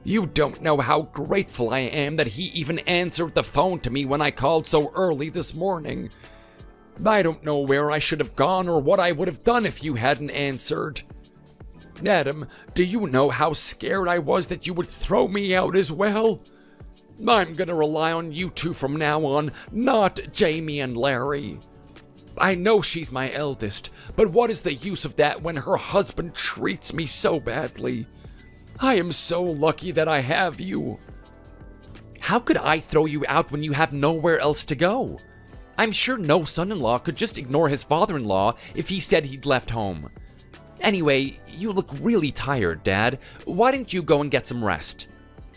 You don't know how grateful I am that he even answered the phone to me when I called so early this morning. I don't know where I should have gone or what I would have done if you hadn't answered. Adam, do you know how scared I was that you would throw me out as well? I'm gonna rely on you two from now on, not Jamie and Larry. I know she's my eldest, but what is the use of that when her husband treats me so badly? I am so lucky that I have you. How could I throw you out when you have nowhere else to go? I'm sure no son-in-law could just ignore his father-in-law if he said he'd left home. Anyway, you look really tired, Dad. Why don't you go and get some rest?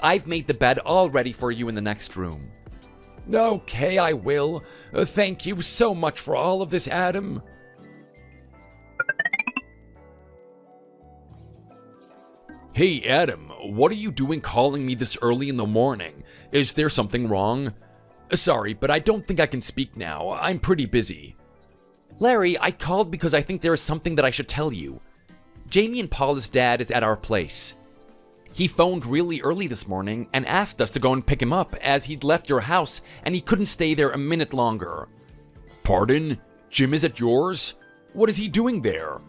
I've made the bed all ready for you in the next room. Okay, I will. Thank you so much for all of this, Adam. Hey, Adam, what are you doing calling me this early in the morning? Is there something wrong? Sorry, but I don't think I can speak now. I'm pretty busy. Larry, I called because I think there is something that I should tell you. Jamie and Paula's dad is at our place. He phoned really early this morning and asked us to go and pick him up as he'd left your house and he couldn't stay there a minute longer. Pardon? Jim is at yours? What is he doing there?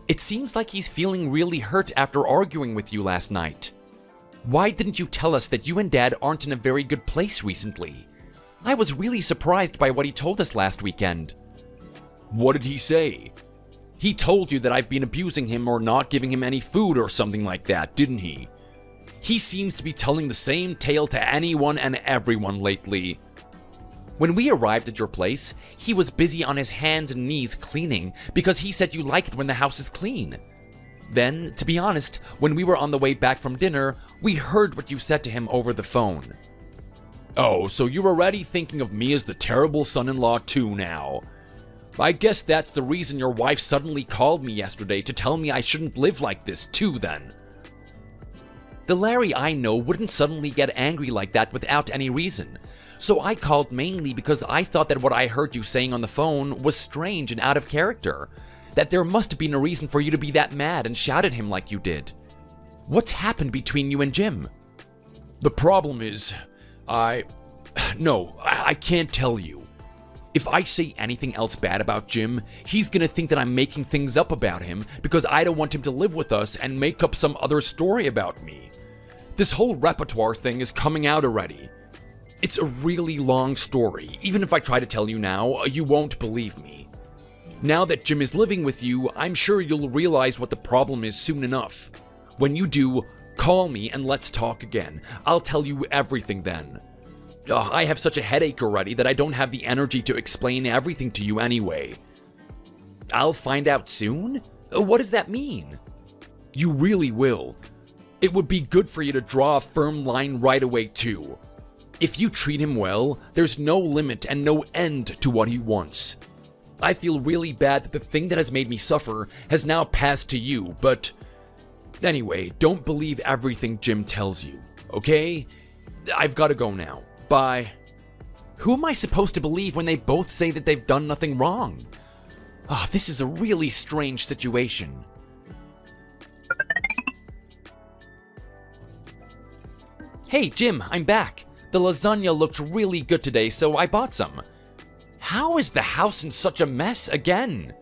It seems like he's feeling really hurt after arguing with you last night. Why didn't you tell us that you and Dad aren't in a very good place recently? I was really surprised by what he told us last weekend. What did he say? He told you that I've been abusing him or not giving him any food or something like that, didn't he? He seems to be telling the same tale to anyone and everyone lately. When we arrived at your place, he was busy on his hands and knees cleaning because he said you like it when the house is clean. Then, to be honest, when we were on the way back from dinner, we heard what you said to him over the phone. Oh, so you're already thinking of me as the terrible son-in-law too now. I guess that's the reason your wife suddenly called me yesterday to tell me I shouldn't live like this too then. The Larry I know wouldn't suddenly get angry like that without any reason. So I called mainly because I thought that what I heard you saying on the phone was strange and out of character. That there must have been a reason for you to be that mad and shout at him like you did. What's happened between you and Jim? The problem is, I can't tell you. If I say anything else bad about Jim, he's gonna think that I'm making things up about him because I don't want him to live with us and make up some other story about me. This whole repertoire thing is coming out already. It's a really long story. Even if I try to tell you now, you won't believe me. Now that Jim is living with you, I'm sure you'll realize what the problem is soon enough. When you do, call me and let's talk again. I'll tell you everything then. I have such a headache already that I don't have the energy to explain everything to you anyway. I'll find out soon? What does that mean? You really will. It would be good for you to draw a firm line right away too. If you treat him well, there's no limit and no end to what he wants. I feel really bad that the thing that has made me suffer has now passed to you, but anyway, don't believe everything Jim tells you, okay? I've got to go now. Bye. Who am I supposed to believe when they both say that they've done nothing wrong? This is a really strange situation. Hey, Jim, I'm back. The lasagna looked really good today, so I bought some. How is the house in such a mess again?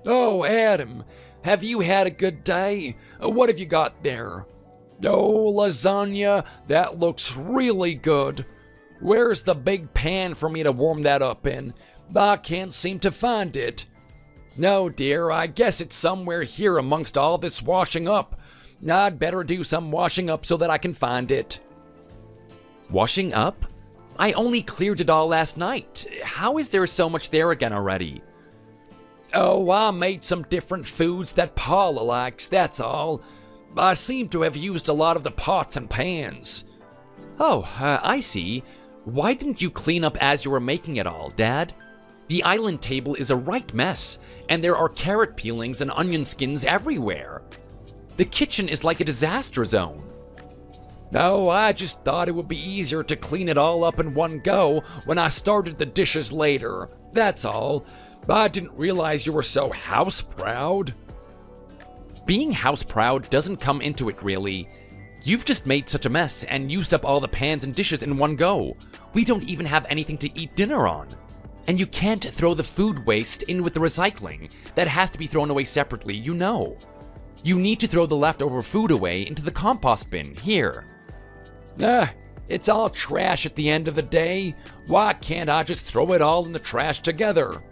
Oh, Adam, have you had a good day? What have you got there? Oh, lasagna, that looks really good. Where's the big pan for me to warm that up in? I can't seem to find it. No, dear, I guess it's somewhere here amongst all this washing up. I'd better do some washing up so that I can find it. Washing up? I only cleared it all last night. How is there so much there again already? Oh, I made some different foods that Paula likes, that's all. I seem to have used a lot of the pots and pans. Oh, I see. Why didn't you clean up as you were making it all, Dad? The island table is a right mess, and there are carrot peelings and onion skins everywhere. The kitchen is like a disaster zone. No, I just thought it would be easier to clean it all up in one go when I started the dishes later. That's all. I didn't realize you were so house-proud. Being house-proud doesn't come into it, really. You've just made such a mess and used up all the pans and dishes in one go. We don't even have anything to eat dinner on. And you can't throw the food waste in with the recycling. That has to be thrown away separately, you know. You need to throw the leftover food away into the compost bin, here. It's all trash at the end of the day. Why can't I just throw it all in the trash together?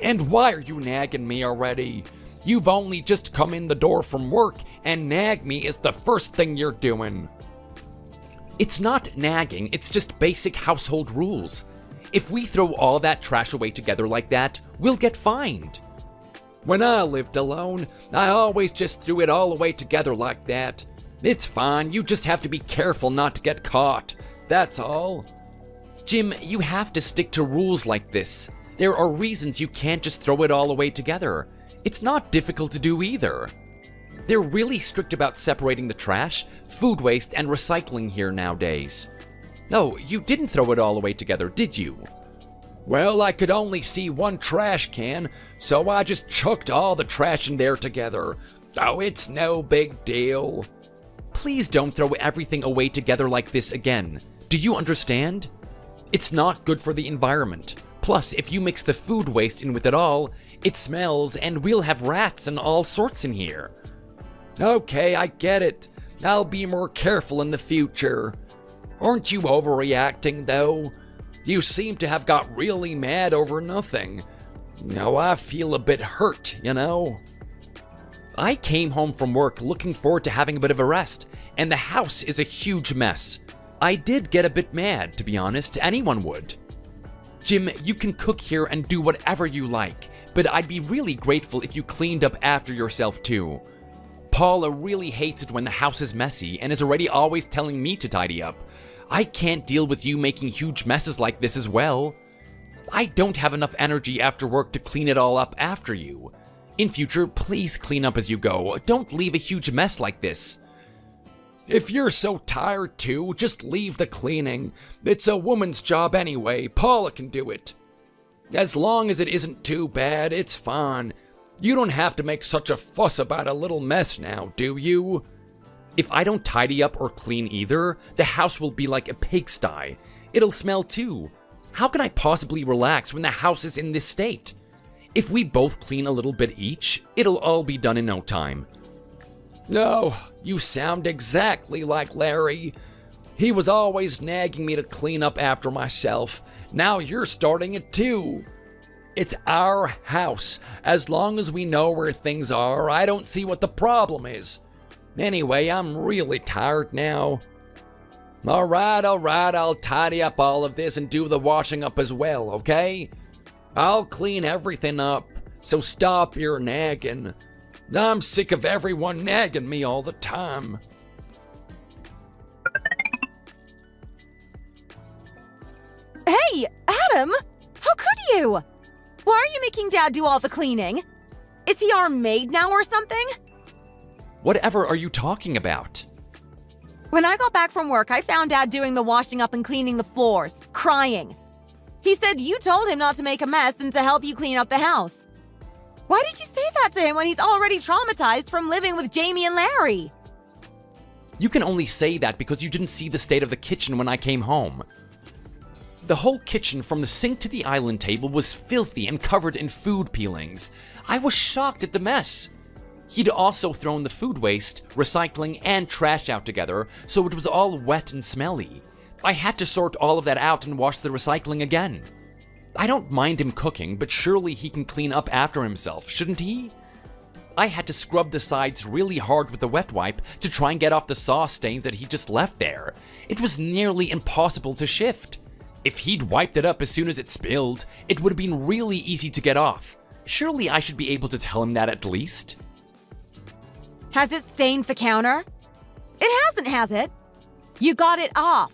And why are you nagging me already? You've only just come in the door from work, and nag me is the first thing you're doing. It's not nagging, it's just basic household rules. If we throw all that trash away together like that, we'll get fined. When I lived alone, I always just threw it all away together like that. It's fine, you just have to be careful not to get caught. That's all. Jim, you have to stick to rules like this. There are reasons you can't just throw it all away together. It's not difficult to do either. They're really strict about separating the trash, food waste, and recycling here nowadays. No, you didn't throw it all away together, did you? Well, I could only see one trash can, so I just chucked all the trash in there together. Oh, it's no big deal. Please don't throw everything away together like this again. Do you understand? It's not good for the environment. Plus, if you mix the food waste in with it all, it smells and we'll have rats and all sorts in here. Okay, I get it. I'll be more careful in the future. Aren't you overreacting, though? You seem to have got really mad over nothing. Now I feel a bit hurt, you know? I came home from work looking forward to having a bit of a rest, and the house is a huge mess. I did get a bit mad, to be honest. Anyone would. Jim, you can cook here and do whatever you like, but I'd be really grateful if you cleaned up after yourself too. Paula really hates it when the house is messy and is already always telling me to tidy up. I can't deal with you making huge messes like this as well. I don't have enough energy after work to clean it all up after you. In future, please clean up as you go. Don't leave a huge mess like this. If you're so tired too, just leave the cleaning. It's a woman's job anyway. Paula can do it. As long as it isn't too bad, it's fine. You don't have to make such a fuss about a little mess now, do you? If I don't tidy up or clean either, the house will be like a pigsty. It'll smell too. How can I possibly relax when the house is in this state? If we both clean a little bit each, it'll all be done in no time. No, you sound exactly like Larry. He was always nagging me to clean up after myself. Now you're starting it too. It's our house. As long as we know where things are, I don't see what the problem is. Anyway, I'm really tired now. Alright, I'll tidy up all of this and do the washing up as well, okay? I'll clean everything up, so stop your nagging. I'm sick of everyone nagging me all the time. Hey, Adam! How could you? Why are you making Dad do all the cleaning? Is he our maid now or something? Whatever are you talking about? When I got back from work, I found Dad doing the washing up and cleaning the floors, crying. He said you told him not to make a mess and to help you clean up the house. Why did you say that to him when he's already traumatized from living with Jamie and Larry? You can only say that because you didn't see the state of the kitchen when I came home. The whole kitchen from the sink to the island table was filthy and covered in food peelings. I was shocked at the mess. He'd also thrown the food waste, recycling, and trash out together, so it was all wet and smelly. I had to sort all of that out and wash the recycling again. I don't mind him cooking, but surely he can clean up after himself, shouldn't he? I had to scrub the sides really hard with the wet wipe to try and get off the sauce stains that he just left there. It was nearly impossible to shift. If he'd wiped it up as soon as it spilled, it would have been really easy to get off. Surely I should be able to tell him that at least. Has it stained the counter? It hasn't, has it? You got it off.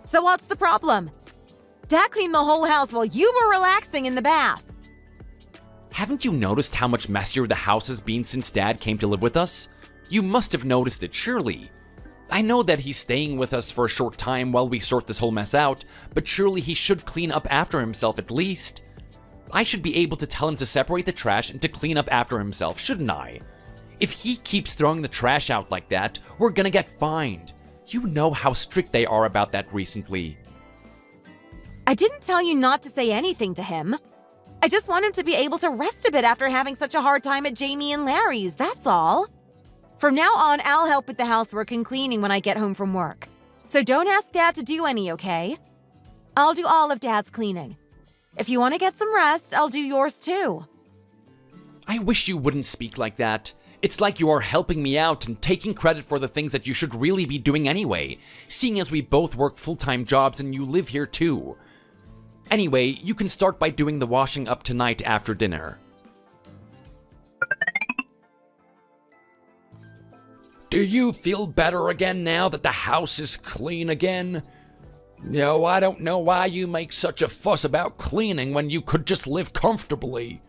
So what's the problem? Dad cleaned the whole house while you were relaxing in the bath. Haven't you noticed how much messier the house has been since Dad came to live with us? You must have noticed it, surely. I know that he's staying with us for a short time while we sort this whole mess out, but surely he should clean up after himself at least. I should be able to tell him to separate the trash and to clean up after himself, shouldn't I? If he keeps throwing the trash out like that, we're gonna get fined. You know how strict they are about that recently. I didn't tell you not to say anything to him. I just want him to be able to rest a bit after having such a hard time at Jamie and Larry's, that's all. From now on, I'll help with the housework and cleaning when I get home from work. So don't ask Dad to do any, okay? I'll do all of Dad's cleaning. If you want to get some rest, I'll do yours too. I wish you wouldn't speak like that. It's like you are helping me out and taking credit for the things that you should really be doing anyway, seeing as we both work full-time jobs and you live here too. Anyway, you can start by doing the washing up tonight after dinner. Do you feel better again now that the house is clean again? No, I don't know why you make such a fuss about cleaning when you could just live comfortably.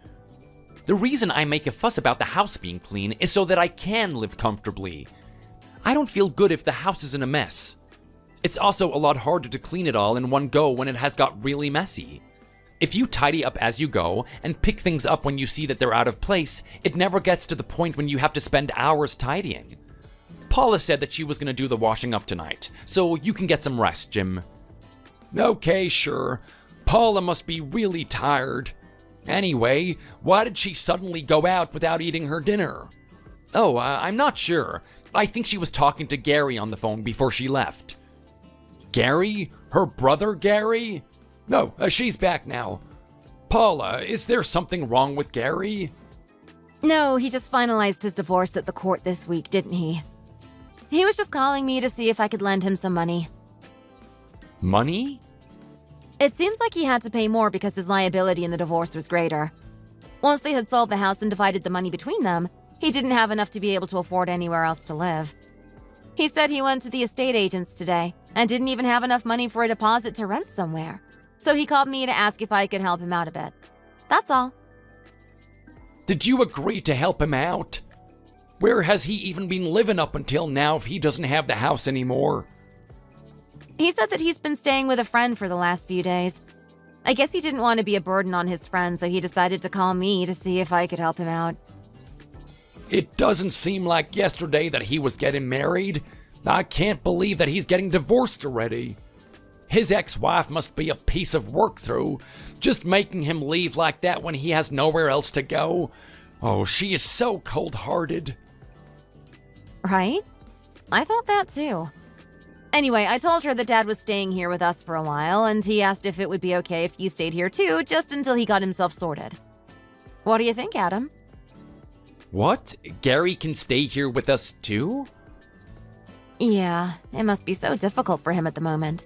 The reason I make a fuss about the house being clean is so that I can live comfortably. I don't feel good if the house is in a mess. It's also a lot harder to clean it all in one go when it has got really messy. If you tidy up as you go and pick things up when you see that they're out of place, it never gets to the point when you have to spend hours tidying. Paula said that she was going to do the washing up tonight, so you can get some rest, Jim. Okay, sure. Paula must be really tired. Anyway, why did she suddenly go out without eating her dinner? Oh, I'm not sure. I think she was talking to Gary on the phone before she left. Gary? Her brother Gary? No, she's back now. Paula, is there something wrong with Gary? No, he just finalized his divorce at the court this week, didn't he? He was just calling me to see if I could lend him some money. Money? It seems like he had to pay more because his liability in the divorce was greater. Once they had sold the house and divided the money between them, he didn't have enough to be able to afford anywhere else to live. He said he went to the estate agents today and didn't even have enough money for a deposit to rent somewhere. So he called me to ask if I could help him out a bit. That's all. Did you agree to help him out? Where has he even been living up until now if he doesn't have the house anymore? He said that he's been staying with a friend for the last few days. I guess he didn't want to be a burden on his friend, so he decided to call me to see if I could help him out. It doesn't seem like yesterday that he was getting married. I can't believe that he's getting divorced already. His ex-wife must be a piece of work through, just making him leave like that when he has nowhere else to go. Oh, she is so cold-hearted. Right? I thought that too. Anyway, I told her that Dad was staying here with us for a while, and he asked if it would be okay if he stayed here too, just until he got himself sorted. What do you think, Adam? What? Gary can stay here with us too? Yeah, it must be so difficult for him at the moment.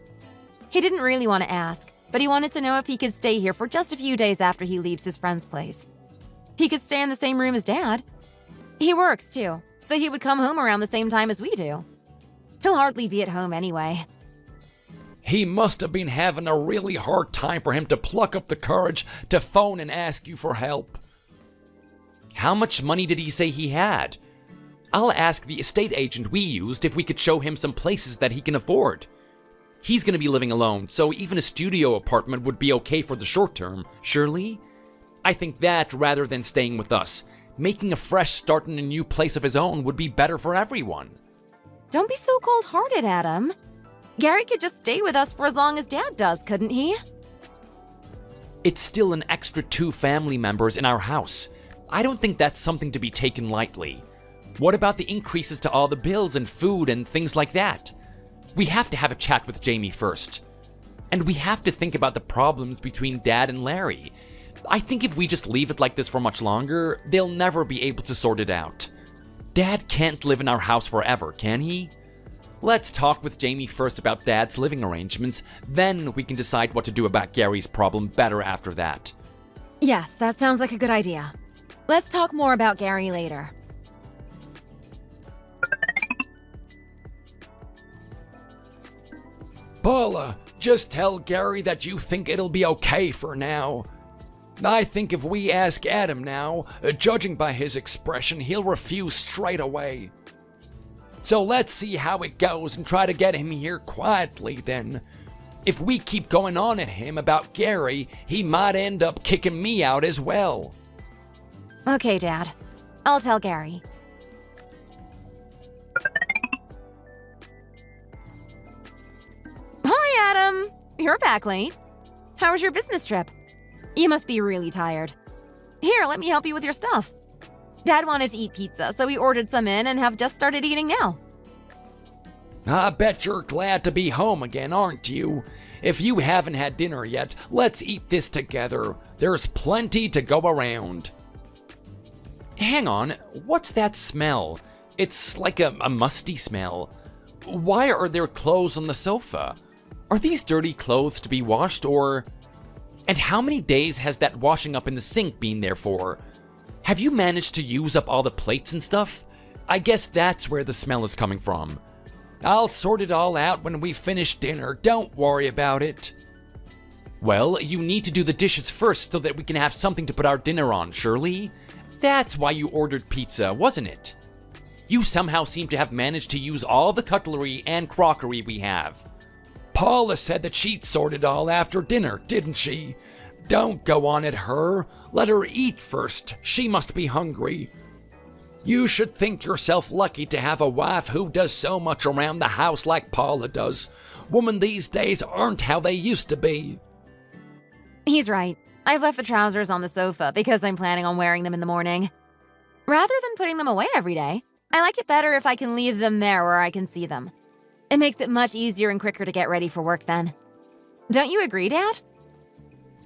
He didn't really want to ask, but he wanted to know if he could stay here for just a few days after he leaves his friend's place. He could stay in the same room as Dad. He works too, so he would come home around the same time as we do. He'll hardly be at home anyway. He must have been having a really hard time for him to pluck up the courage to phone and ask you for help. How much money did he say he had? I'll ask the estate agent we used if we could show him some places that he can afford. He's going to be living alone, so even a studio apartment would be okay for the short term, surely? I think that rather than staying with us, making a fresh start in a new place of his own would be better for everyone. Don't be so cold-hearted, Adam. Gary could just stay with us for as long as Dad does, couldn't he? It's still an extra 2 family members in our house. I don't think that's something to be taken lightly. What about the increases to all the bills and food and things like that? We have to have a chat with Jamie first. And we have to think about the problems between Dad and Larry. I think if we just leave it like this for much longer, they'll never be able to sort it out. Dad can't live in our house forever, can he? Let's talk with Jamie first about Dad's living arrangements, then we can decide what to do about Gary's problem better after that. Yes, that sounds like a good idea. Let's talk more about Gary later. Paula, just tell Gary that you think it'll be okay for now. I think if we ask Adam now, judging by his expression, he'll refuse straight away. So let's see how it goes and try to get him here quietly then. If we keep going on at him about Gary, he might end up kicking me out as well. Okay, Dad. I'll tell Gary. Hi, Adam. You're back late. How was your business trip? You must be really tired. Here, let me help you with your stuff. Dad wanted to eat pizza, so we ordered some in and have just started eating now. I bet you're glad to be home again, aren't you? If you haven't had dinner yet, let's eat this together. There's plenty to go around. Hang on, what's that smell? It's like a musty smell. Why are there clothes on the sofa? Are these dirty clothes to be washed or... And how many days has that washing up in the sink been there for? Have you managed to use up all the plates and stuff? I guess that's where the smell is coming from. I'll sort it all out when we finish dinner, don't worry about it. Well, you need to do the dishes first so that we can have something to put our dinner on, Shirley. That's why you ordered pizza, wasn't it? You somehow seem to have managed to use all the cutlery and crockery we have. Paula said that she'd sort it all after dinner, didn't she? Don't go on at her. Let her eat first. She must be hungry. You should think yourself lucky to have a wife who does so much around the house like Paula does. Women these days aren't how they used to be. He's right. I've left the trousers on the sofa because I'm planning on wearing them in the morning. Rather than putting them away every day, I like it better if I can leave them there where I can see them. It makes it much easier and quicker to get ready for work then. Don't you agree, Dad?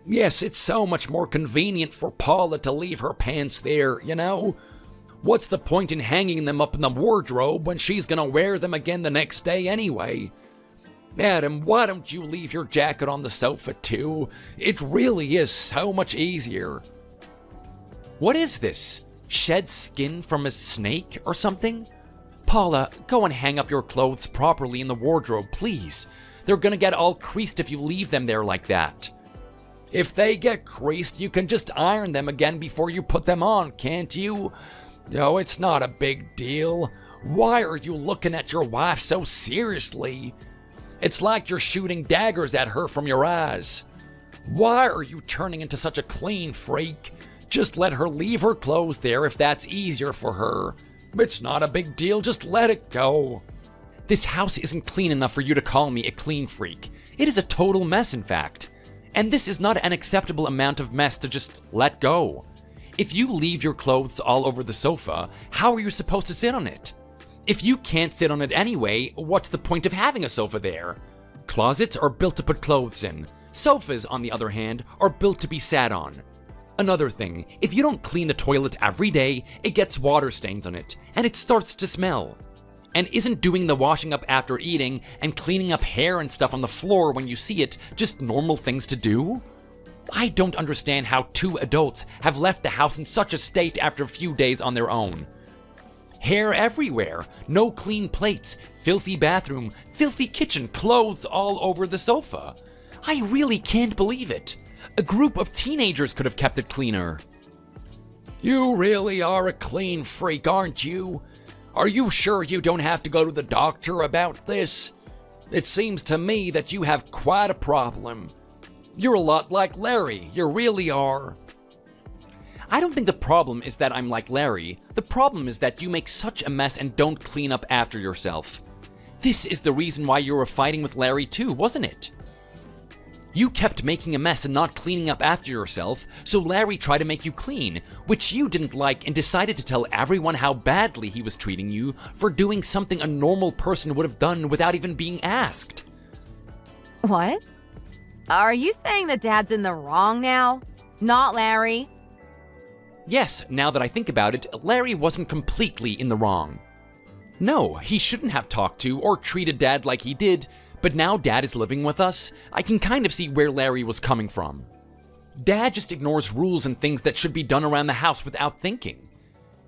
Yes, it's so much more convenient for Paula to leave her pants there, you know? What's the point in hanging them up in the wardrobe when she's gonna wear them again the next day anyway? Adam, why don't you leave your jacket on the sofa too? It really is so much easier. What is this? Shed skin from a snake or something? Paula, go and hang up your clothes properly in the wardrobe, please. They're gonna get all creased if you leave them there like that. If they get creased, you can just iron them again before you put them on, can't you? No, it's not a big deal. Why are you looking at your wife so seriously? It's like you're shooting daggers at her from your eyes. Why are you turning into such a clean freak? Just let her leave her clothes there if that's easier for her. It's not a big deal, just let it go. This house isn't clean enough for you to call me a clean freak. It is a total mess, in fact. And this is not an acceptable amount of mess to just let go. If you leave your clothes all over the sofa, how are you supposed to sit on it? If you can't sit on it anyway, what's the point of having a sofa there? Closets are built to put clothes in. Sofas, on the other hand, are built to be sat on. Another thing, if you don't clean the toilet every day, it gets water stains on it, and it starts to smell. And isn't doing the washing up after eating and cleaning up hair and stuff on the floor when you see it just normal things to do? I don't understand how two adults have left the house in such a state after a few days on their own. Hair everywhere, no clean plates, filthy bathroom, filthy kitchen, clothes all over the sofa. I really can't believe it. A group of teenagers could have kept it cleaner. You really are a clean freak, aren't you? Are you sure you don't have to go to the doctor about this? It seems to me that you have quite a problem. You're a lot like Larry, you really are. I don't think the problem is that I'm like Larry. The problem is that you make such a mess and don't clean up after yourself. This is the reason why you were fighting with Larry too, wasn't it? You kept making a mess and not cleaning up after yourself, so Larry tried to make you clean, which you didn't like and decided to tell everyone how badly he was treating you for doing something a normal person would have done without even being asked. What? Are you saying that Dad's in the wrong now? Not Larry? Yes, now that I think about it, Larry wasn't completely in the wrong. No, he shouldn't have talked to or treated Dad like he did, but now Dad is living with us, I can kind of see where Larry was coming from. Dad just ignores rules and things that should be done around the house without thinking.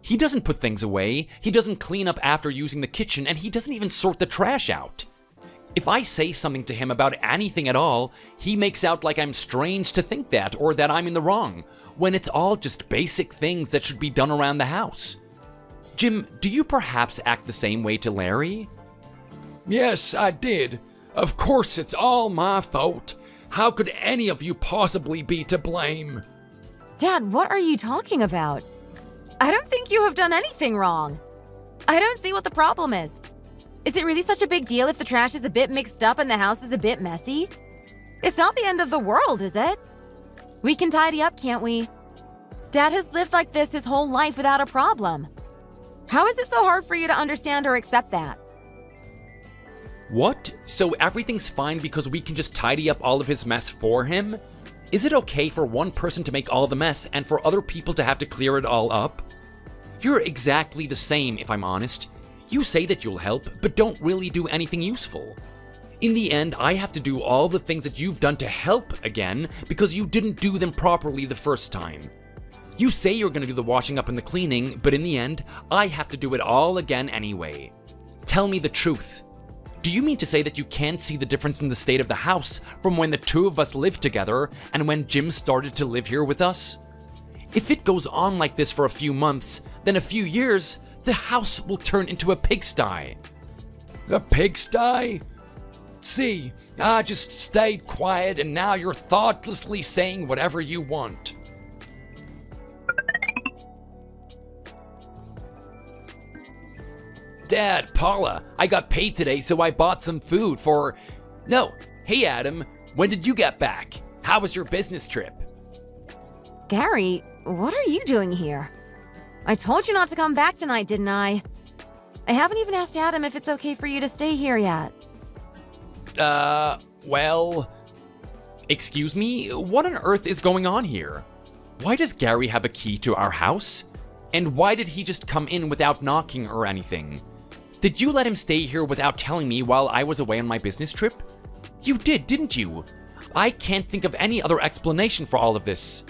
He doesn't put things away, he doesn't clean up after using the kitchen, and he doesn't even sort the trash out. If I say something to him about anything at all, he makes out like I'm strange to think that or that I'm in the wrong, when it's all just basic things that should be done around the house. Jim, do you perhaps act the same way to Larry? Yes, I did. Of course it's all my fault. How could any of you possibly be to blame? Dad, what are you talking about? I don't think you have done anything wrong. I don't see what the problem is. Is it really such a big deal if the trash is a bit mixed up and the house is a bit messy? It's not the end of the world, is it? We can tidy up, can't we? Dad has lived like this his whole life without a problem. How is it so hard for you to understand or accept that? What? So everything's fine because we can just tidy up all of his mess for him? Is it okay for one person to make all the mess and for other people to have to clear it all up? You're exactly the same, if I'm honest. You say that you'll help, but don't really do anything useful. In the end, I have to do all the things that you've done to help again because you didn't do them properly the first time. You say you're gonna do the washing up and the cleaning, but in the end, I have to do it all again anyway. Tell me the truth. Do you mean to say that you can't see the difference in the state of the house from when the two of us lived together and when Jim started to live here with us? If it goes on like this for a few months, then a few years, the house will turn into a pigsty. A pigsty? See, I just stayed quiet and now you're thoughtlessly saying whatever you want. Dad, Paula, I got paid today, so I bought some food for... No, hey Adam, when did you get back? How was your business trip? Gary, what are you doing here? I told you not to come back tonight, didn't I? I haven't even asked Adam if it's okay for you to stay here yet. Well... Excuse me? What on earth is going on here? Why does Gary have a key to our house? And why did he just come in without knocking or anything? Did you let him stay here without telling me while I was away on my business trip? You did, didn't you? I can't think of any other explanation for all of this.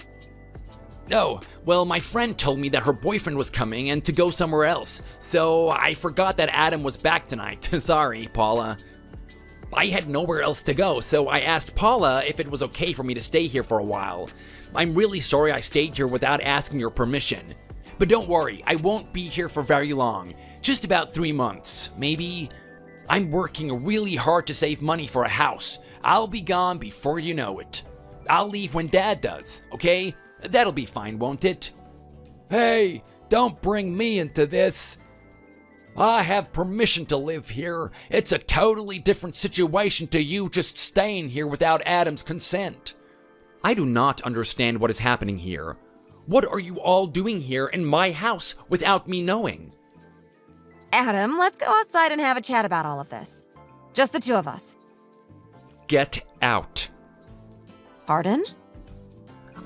Oh, well, my friend told me that her boyfriend was coming and to go somewhere else, so I forgot that Adam was back tonight. Sorry, Paula. I had nowhere else to go, so I asked Paula if it was okay for me to stay here for a while. I'm really sorry I stayed here without asking your permission. But don't worry, I won't be here for very long. Just about 3 months, maybe. I'm working really hard to save money for a house. I'll be gone before you know it. I'll leave when Dad does, okay? That'll be fine, won't it? Hey, don't bring me into this. I have permission to live here. It's a totally different situation to you just staying here without Adam's consent. I do not understand what is happening here. What are you all doing here in my house without me knowing? Adam, let's go outside and have a chat about all of this. Just the two of us. Get out. Pardon?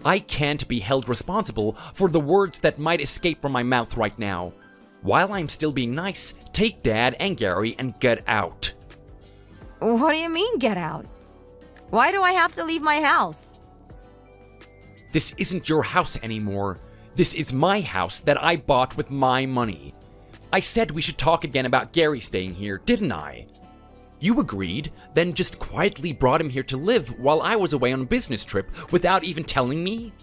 I can't be held responsible for the words that might escape from my mouth right now. While I'm still being nice, take Dad and Gary and get out. What do you mean, get out? Why do I have to leave my house? This isn't your house anymore. This is my house that I bought with my money. I said we should talk again about Gary staying here, didn't I? You agreed, then just quietly brought him here to live while I was away on a business trip without even telling me?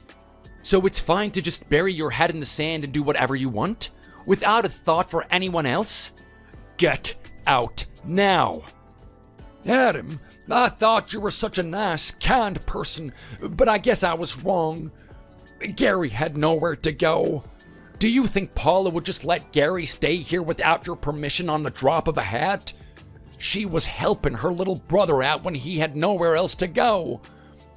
So it's fine to just bury your head in the sand and do whatever you want? Without a thought for anyone else? Get out now! Adam, I thought you were such a nice, kind person, but I guess I was wrong. Gary had nowhere to go. Do you think Paula would just let Gary stay here without your permission on the drop of a hat? She was helping her little brother out when he had nowhere else to go.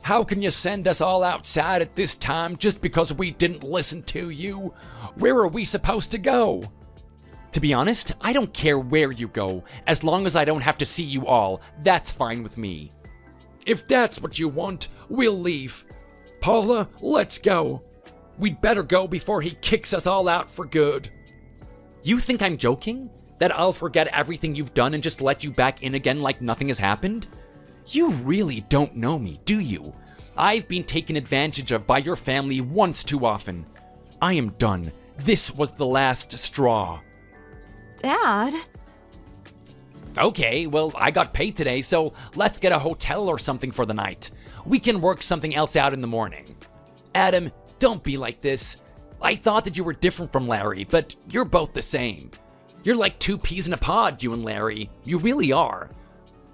How can you send us all outside at this time just because we didn't listen to you? Where are we supposed to go? To be honest, I don't care where you go, as long as I don't have to see you all. That's fine with me. If that's what you want, we'll leave. Paula, let's go. We'd better go before he kicks us all out for good. You think I'm joking? That I'll forget everything you've done and just let you back in again like nothing has happened? You really don't know me, do you? I've been taken advantage of by your family once too often. I am done. This was the last straw. Dad? Okay, well, I got paid today, so let's get a hotel or something for the night. We can work something else out in the morning. Adam, don't be like this. I thought that you were different from Larry, but you're both the same. You're like 2 peas in a pod, you and Larry. You really are.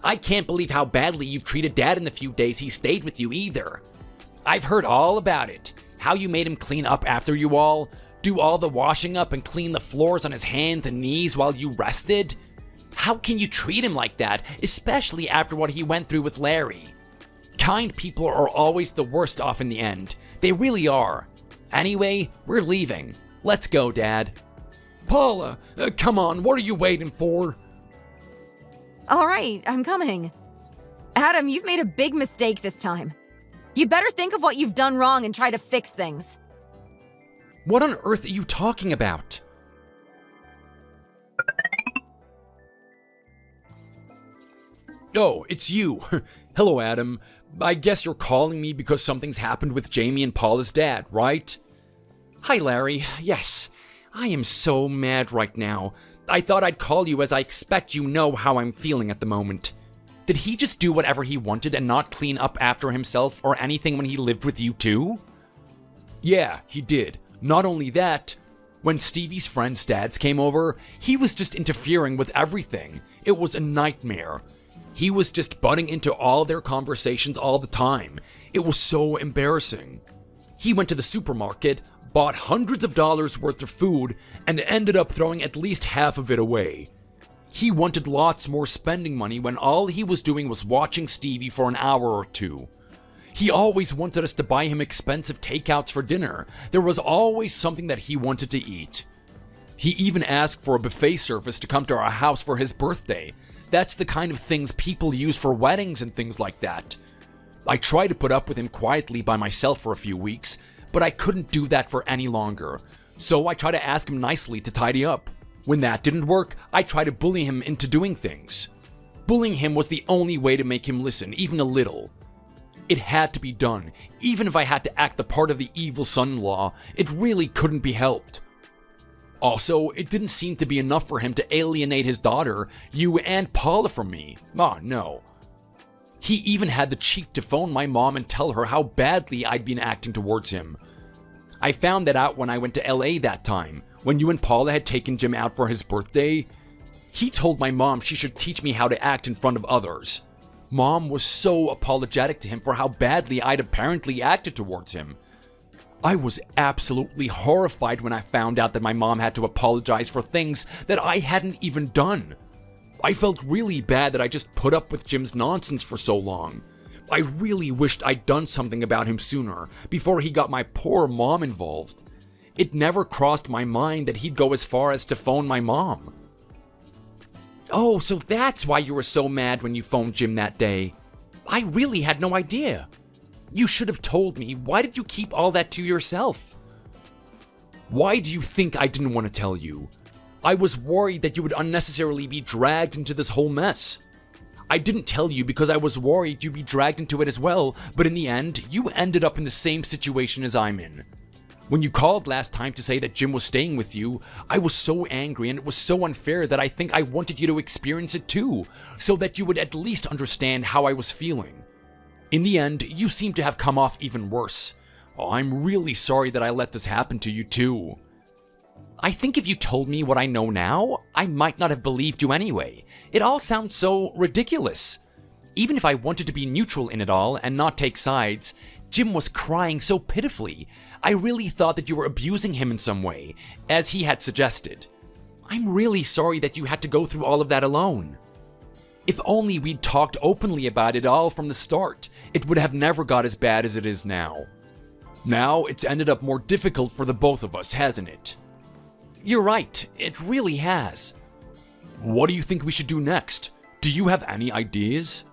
I can't believe how badly you've treated Dad in the few days he stayed with you either. I've heard all about it. How you made him clean up after you all, do all the washing up and clean the floors on his hands and knees while you rested. How can you treat him like that, especially after what he went through with Larry? Kind people are always the worst off in the end. They really are. Anyway, we're leaving. Let's go, Dad. Paula, come on, what are you waiting for? All right, I'm coming. Adam, you've made a big mistake this time. You better think of what you've done wrong and try to fix things. What on earth are you talking about? Oh, it's you. Hello, Adam. I guess you're calling me because something's happened with Jamie and Paula's dad, right? Hi, Larry. Yes, I am so mad right now. I thought I'd call you as I expect you know how I'm feeling at the moment. Did he just do whatever he wanted and not clean up after himself or anything when he lived with you too? Yeah, he did. Not only that, when Stevie's friend's dads came over, he was just interfering with everything. It was a nightmare. He was just butting into all their conversations all the time. It was so embarrassing. He went to the supermarket, bought hundreds of dollars worth of food, and ended up throwing at least half of it away. He wanted lots more spending money when all he was doing was watching Stevie for an hour or two. He always wanted us to buy him expensive takeouts for dinner. There was always something that he wanted to eat. He even asked for a buffet service to come to our house for his birthday. That's the kind of things people use for weddings and things like that. I tried to put up with him quietly by myself for a few weeks, but I couldn't do that for any longer. So I tried to ask him nicely to tidy up. When that didn't work, I tried to bully him into doing things. Bullying him was the only way to make him listen, even a little. It had to be done. Even if I had to act the part of the evil son-in-law, it really couldn't be helped. Also, it didn't seem to be enough for him to alienate his daughter, you and Paula from me. Oh, no. He even had the cheek to phone my mom and tell her how badly I'd been acting towards him. I found that out when I went to LA that time, when you and Paula had taken Jim out for his birthday. He told my mom she should teach me how to act in front of others. Mom was so apologetic to him for how badly I'd apparently acted towards him. I was absolutely horrified when I found out that my mom had to apologize for things that I hadn't even done. I felt really bad that I just put up with Jim's nonsense for so long. I really wished I'd done something about him sooner, before he got my poor mom involved. It never crossed my mind that he'd go as far as to phone my mom. Oh, so that's why you were so mad when you phoned Jim that day. I really had no idea. You should have told me. Why did you keep all that to yourself? Why do you think I didn't want to tell you? I was worried that you would unnecessarily be dragged into this whole mess. I didn't tell you because I was worried you'd be dragged into it as well, but in the end, you ended up in the same situation as I'm in. When you called last time to say that Jim was staying with you, I was so angry and it was so unfair that I think I wanted you to experience it too, so that you would at least understand how I was feeling. In the end, you seem to have come off even worse. Oh, I'm really sorry that I let this happen to you too. I think if you told me what I know now, I might not have believed you anyway. It all sounds so ridiculous. Even if I wanted to be neutral in it all and not take sides, Jim was crying so pitifully. I really thought that you were abusing him in some way, as he had suggested. I'm really sorry that you had to go through all of that alone. If only we'd talked openly about it all from the start, it would have never got as bad as it is now. Now, it's ended up more difficult for the both of us, hasn't it? You're right, it really has. What do you think we should do next? Do you have any ideas?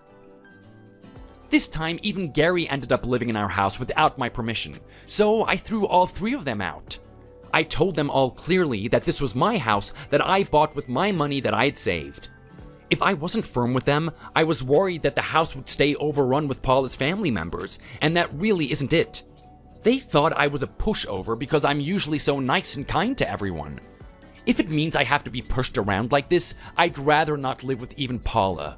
This time, even Gary ended up living in our house without my permission, so I threw all three of them out. I told them all clearly that this was my house that I bought with my money that I'd saved. If I wasn't firm with them, I was worried that the house would stay overrun with Paula's family members, and that really isn't it. They thought I was a pushover because I'm usually so nice and kind to everyone. If it means I have to be pushed around like this, I'd rather not live with even Paula.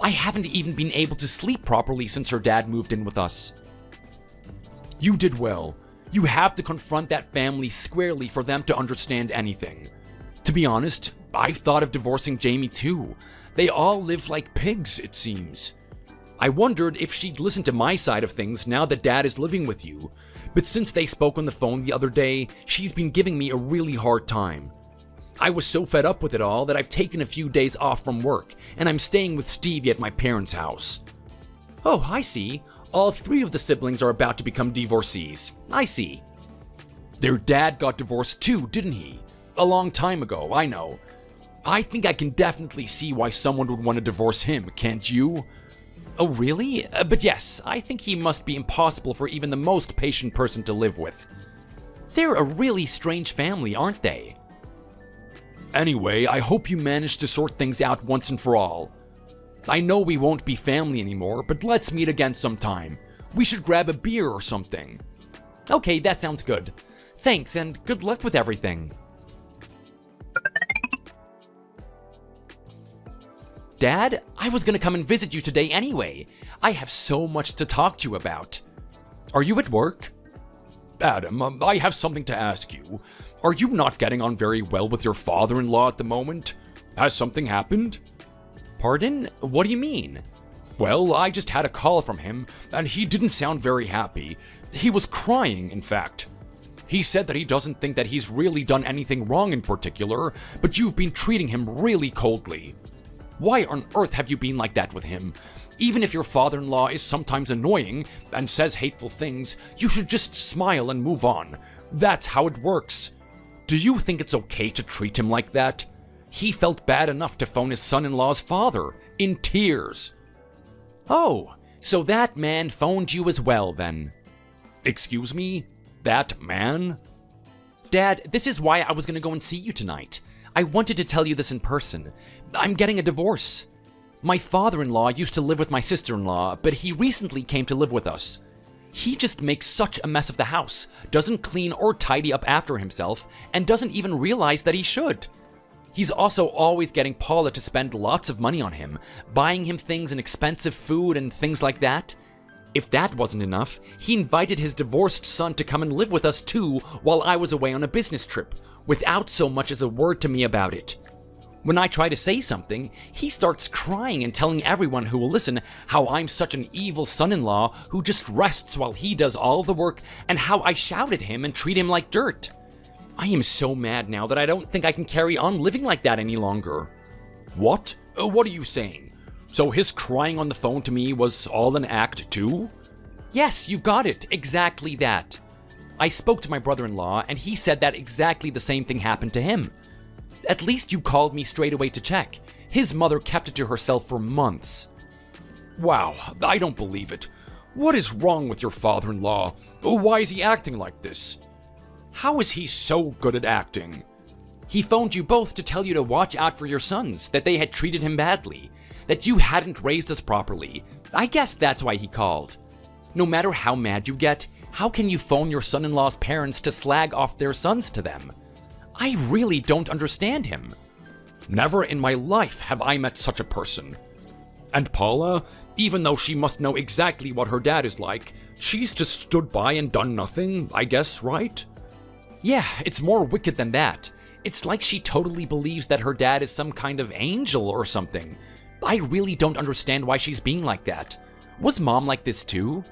I haven't even been able to sleep properly since her dad moved in with us. You did well. You have to confront that family squarely for them to understand anything. To be honest, I've thought of divorcing Jamie too. They all live like pigs, it seems. I wondered if she'd listen to my side of things now that Dad is living with you, but since they spoke on the phone the other day, she's been giving me a really hard time. I was so fed up with it all that I've taken a few days off from work, and I'm staying with Stevie at my parents' house. Oh, I see. All three of the siblings are about to become divorcees. I see. Their dad got divorced too, didn't he? A long time ago, I know. I think I can definitely see why someone would want to divorce him, can't you? Oh, really? But yes, I think he must be impossible for even the most patient person to live with. They're a really strange family, aren't they? Anyway, I hope you managed to sort things out once and for all. I know we won't be family anymore, but let's meet again sometime. We should grab a beer or something. Okay, that sounds good. Thanks, and good luck with everything. Dad, I was gonna come and visit you today anyway. I have so much to talk to you about. Are you at work? Adam, I have something to ask you. Are you not getting on very well with your father-in-law at the moment? Has something happened? Pardon? What do you mean? Well, I just had a call from him, and he didn't sound very happy. He was crying, in fact. He said that he doesn't think that he's really done anything wrong in particular, but you've been treating him really coldly. Why on earth have you been like that with him? Even if your father-in-law is sometimes annoying and says hateful things, you should just smile and move on. That's how it works. Do you think it's okay to treat him like that? He felt bad enough to phone his son-in-law's father, in tears. Oh, so that man phoned you as well, then. Excuse me? That man? Dad, this is why I was gonna go and see you tonight. I wanted to tell you this in person. I'm getting a divorce. My father-in-law used to live with my sister-in-law, but he recently came to live with us. He just makes such a mess of the house, doesn't clean or tidy up after himself, and doesn't even realize that he should. He's also always getting Paula to spend lots of money on him, buying him things and expensive food and things like that. If that wasn't enough, he invited his divorced son to come and live with us too while I was away on a business trip, without so much as a word to me about it. When I try to say something, he starts crying and telling everyone who will listen how I'm such an evil son-in-law who just rests while he does all the work, and how I shout at him and treat him like dirt. I am so mad now that I don't think I can carry on living like that any longer. What? What are you saying? So his crying on the phone to me was all an act too? Yes, you've got it. Exactly that. I spoke to my brother-in-law and he said that exactly the same thing happened to him. At least you called me straight away to check. His mother kept it to herself for months. Wow, I don't believe it. What is wrong with your father-in-law? Why is he acting like this? How is he so good at acting? He phoned you both to tell you to watch out for your sons, that they had treated him badly, that you hadn't raised us properly. I guess that's why he called. No matter how mad you get, how can you phone your son-in-law's parents to slag off their sons to them? I really don't understand him. Never in my life have I met such a person. And Paula, even though she must know exactly what her dad is like, she's just stood by and done nothing, I guess, right? Yeah, it's more wicked than that. It's like she totally believes that her dad is some kind of angel or something. I really don't understand why she's being like that. Was Mom like this too?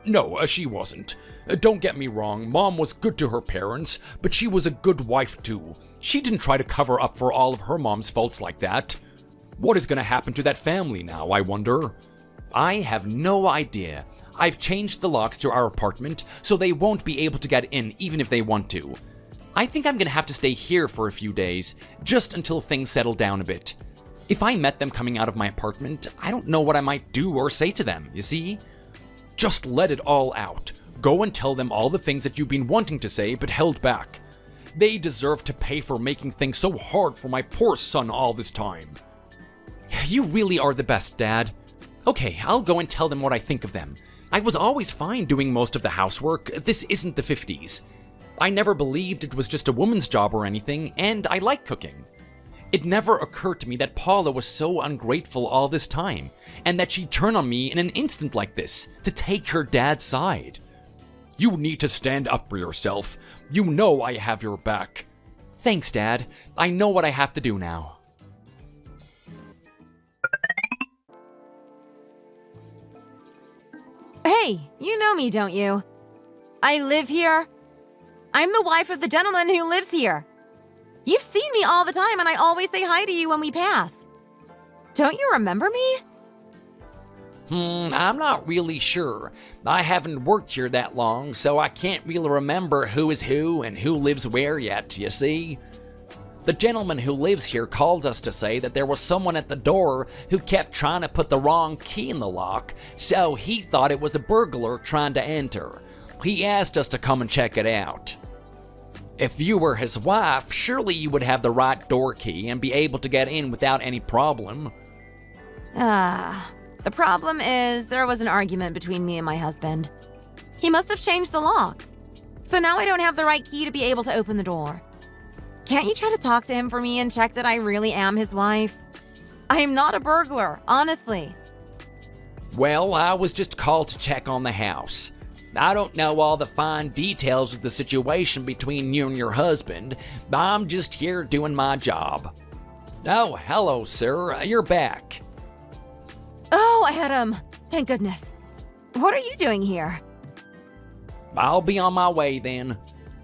No, she wasn't. Don't get me wrong, Mom was good to her parents, but she was a good wife too. She didn't try to cover up for all of her mom's faults like that. What is gonna happen to that family now, I wonder? I have no idea. I've changed the locks to our apartment, so they won't be able to get in even if they want to. I think I'm gonna have to stay here for a few days, just until things settle down a bit. If I met them coming out of my apartment, I don't know what I might do or say to them, you see? Just let it all out. Go and tell them all the things that you've been wanting to say but held back. They deserve to pay for making things so hard for my poor son all this time. You really are the best, Dad. Okay, I'll go and tell them what I think of them. I was always fine doing most of the housework. This isn't the 50s. I never believed it was just a woman's job or anything, and I like cooking. It never occurred to me that Paula was so ungrateful all this time, and that she'd turn on me in an instant like this, to take her dad's side. You need to stand up for yourself. You know I have your back. Thanks, Dad. I know what I have to do now. Hey, you know me, don't you? I live here. I'm the wife of the gentleman who lives here. You've seen me all the time, and I always say hi to you when we pass. Don't you remember me? I'm not really sure. I haven't worked here that long, so I can't really remember who is who and who lives where yet, you see? The gentleman who lives here called us to say that there was someone at the door who kept trying to put the wrong key in the lock, so he thought it was a burglar trying to enter. He asked us to come and check it out. If you were his wife, surely you would have the right door key and be able to get in without any problem. The problem is there was an argument between me and my husband. He must have changed the locks. So now I don't have the right key to be able to open the door. Can't you try to talk to him for me and check that I really am his wife? I am not a burglar, honestly. Well, I was just called to check on the house. I don't know all the fine details of the situation between you and your husband. I'm just here doing my job. Oh, hello, sir. You're back. Oh, Adam. Thank goodness. What are you doing here? I'll be on my way then.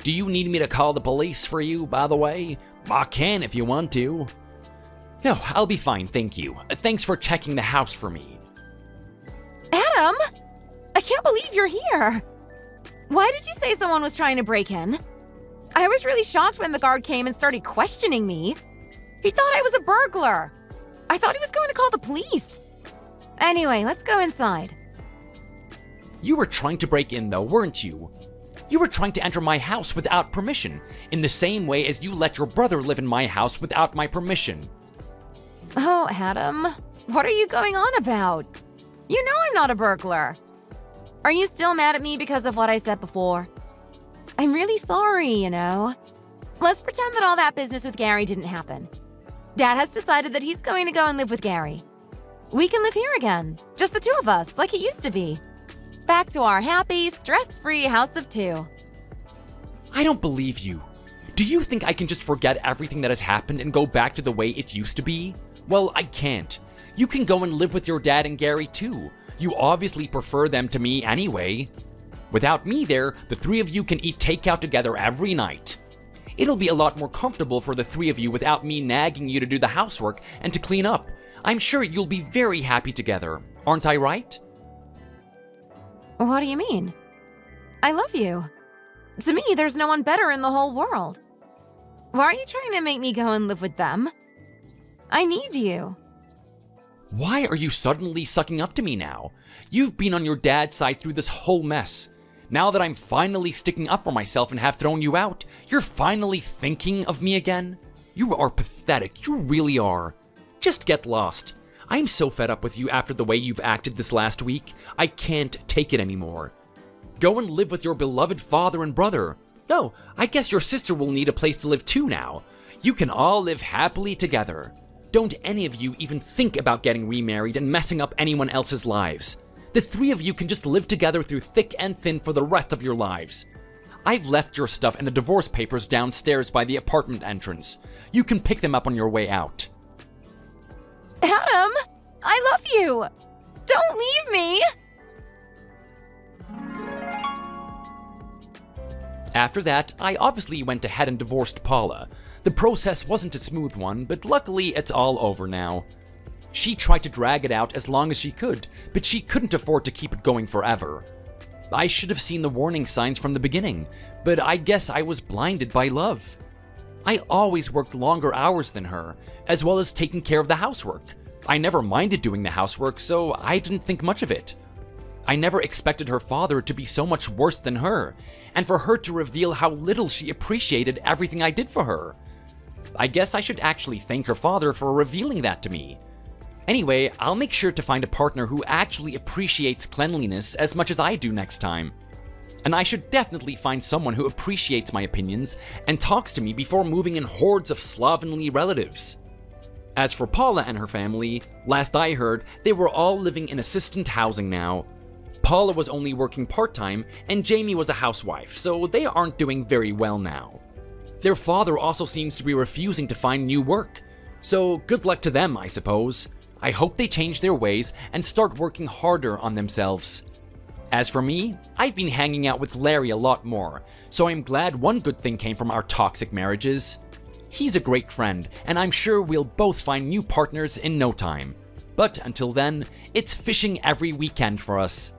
Do you need me to call the police for you, by the way? I can if you want to. No, I'll be fine, thank you. Thanks for checking the house for me. Adam! I can't believe you're here. Why did you say someone was trying to break in? I was really shocked when the guard came and started questioning me. He thought I was a burglar. I thought he was going to call the police. Anyway, let's go inside. You were trying to break in though, weren't you? You were trying to enter my house without permission, in the same way as you let your brother live in my house without my permission. Oh, Adam, what are you going on about? You know I'm not a burglar. Are you still mad at me because of what I said before? I'm really sorry, you know. Let's pretend that all that business with Gary didn't happen. Dad has decided that he's going to go and live with Gary. We can live here again, just the two of us, like it used to be. Back to our happy, stress-free house of two. I don't believe you. Do you think I can just forget everything that has happened and go back to the way it used to be? Well, I can't. You can go and live with your dad and Gary too. You obviously prefer them to me anyway. Without me there, the three of you can eat takeout together every night. It'll be a lot more comfortable for the three of you without me nagging you to do the housework and to clean up. I'm sure you'll be very happy together. Aren't I right? What do you mean? I love you. To me, there's no one better in the whole world. Why are you trying to make me go and live with them? I need you. Why are you suddenly sucking up to me now? You've been on your dad's side through this whole mess. Now that I'm finally sticking up for myself and have thrown you out, you're finally thinking of me again? You are pathetic, you really are. Just get lost. I'm so fed up with you after the way you've acted this last week. I can't take it anymore. Go and live with your beloved father and brother. No, I guess your sister will need a place to live too now. You can all live happily together. Don't any of you even think about getting remarried and messing up anyone else's lives. The three of you can just live together through thick and thin for the rest of your lives. I've left your stuff and the divorce papers downstairs by the apartment entrance. You can pick them up on your way out. Adam, I love you. Don't leave me. After that, I obviously went ahead and divorced Paula. The process wasn't a smooth one, but luckily it's all over now. She tried to drag it out as long as she could, but she couldn't afford to keep it going forever. I should have seen the warning signs from the beginning, but I guess I was blinded by love. I always worked longer hours than her, as well as taking care of the housework. I never minded doing the housework, so I didn't think much of it. I never expected her father to be so much worse than her, and for her to reveal how little she appreciated everything I did for her. I guess I should actually thank her father for revealing that to me. Anyway, I'll make sure to find a partner who actually appreciates cleanliness as much as I do next time. And I should definitely find someone who appreciates my opinions and talks to me before moving in hordes of slovenly relatives. As for Paula and her family, last I heard, they were all living in assistant housing now. Paula was only working part-time, and Jamie was a housewife, so they aren't doing very well now. Their father also seems to be refusing to find new work, so good luck to them, I suppose. I hope they change their ways and start working harder on themselves. As for me, I've been hanging out with Larry a lot more, so I'm glad one good thing came from our toxic marriages. He's a great friend, and I'm sure we'll both find new partners in no time. But until then, it's fishing every weekend for us.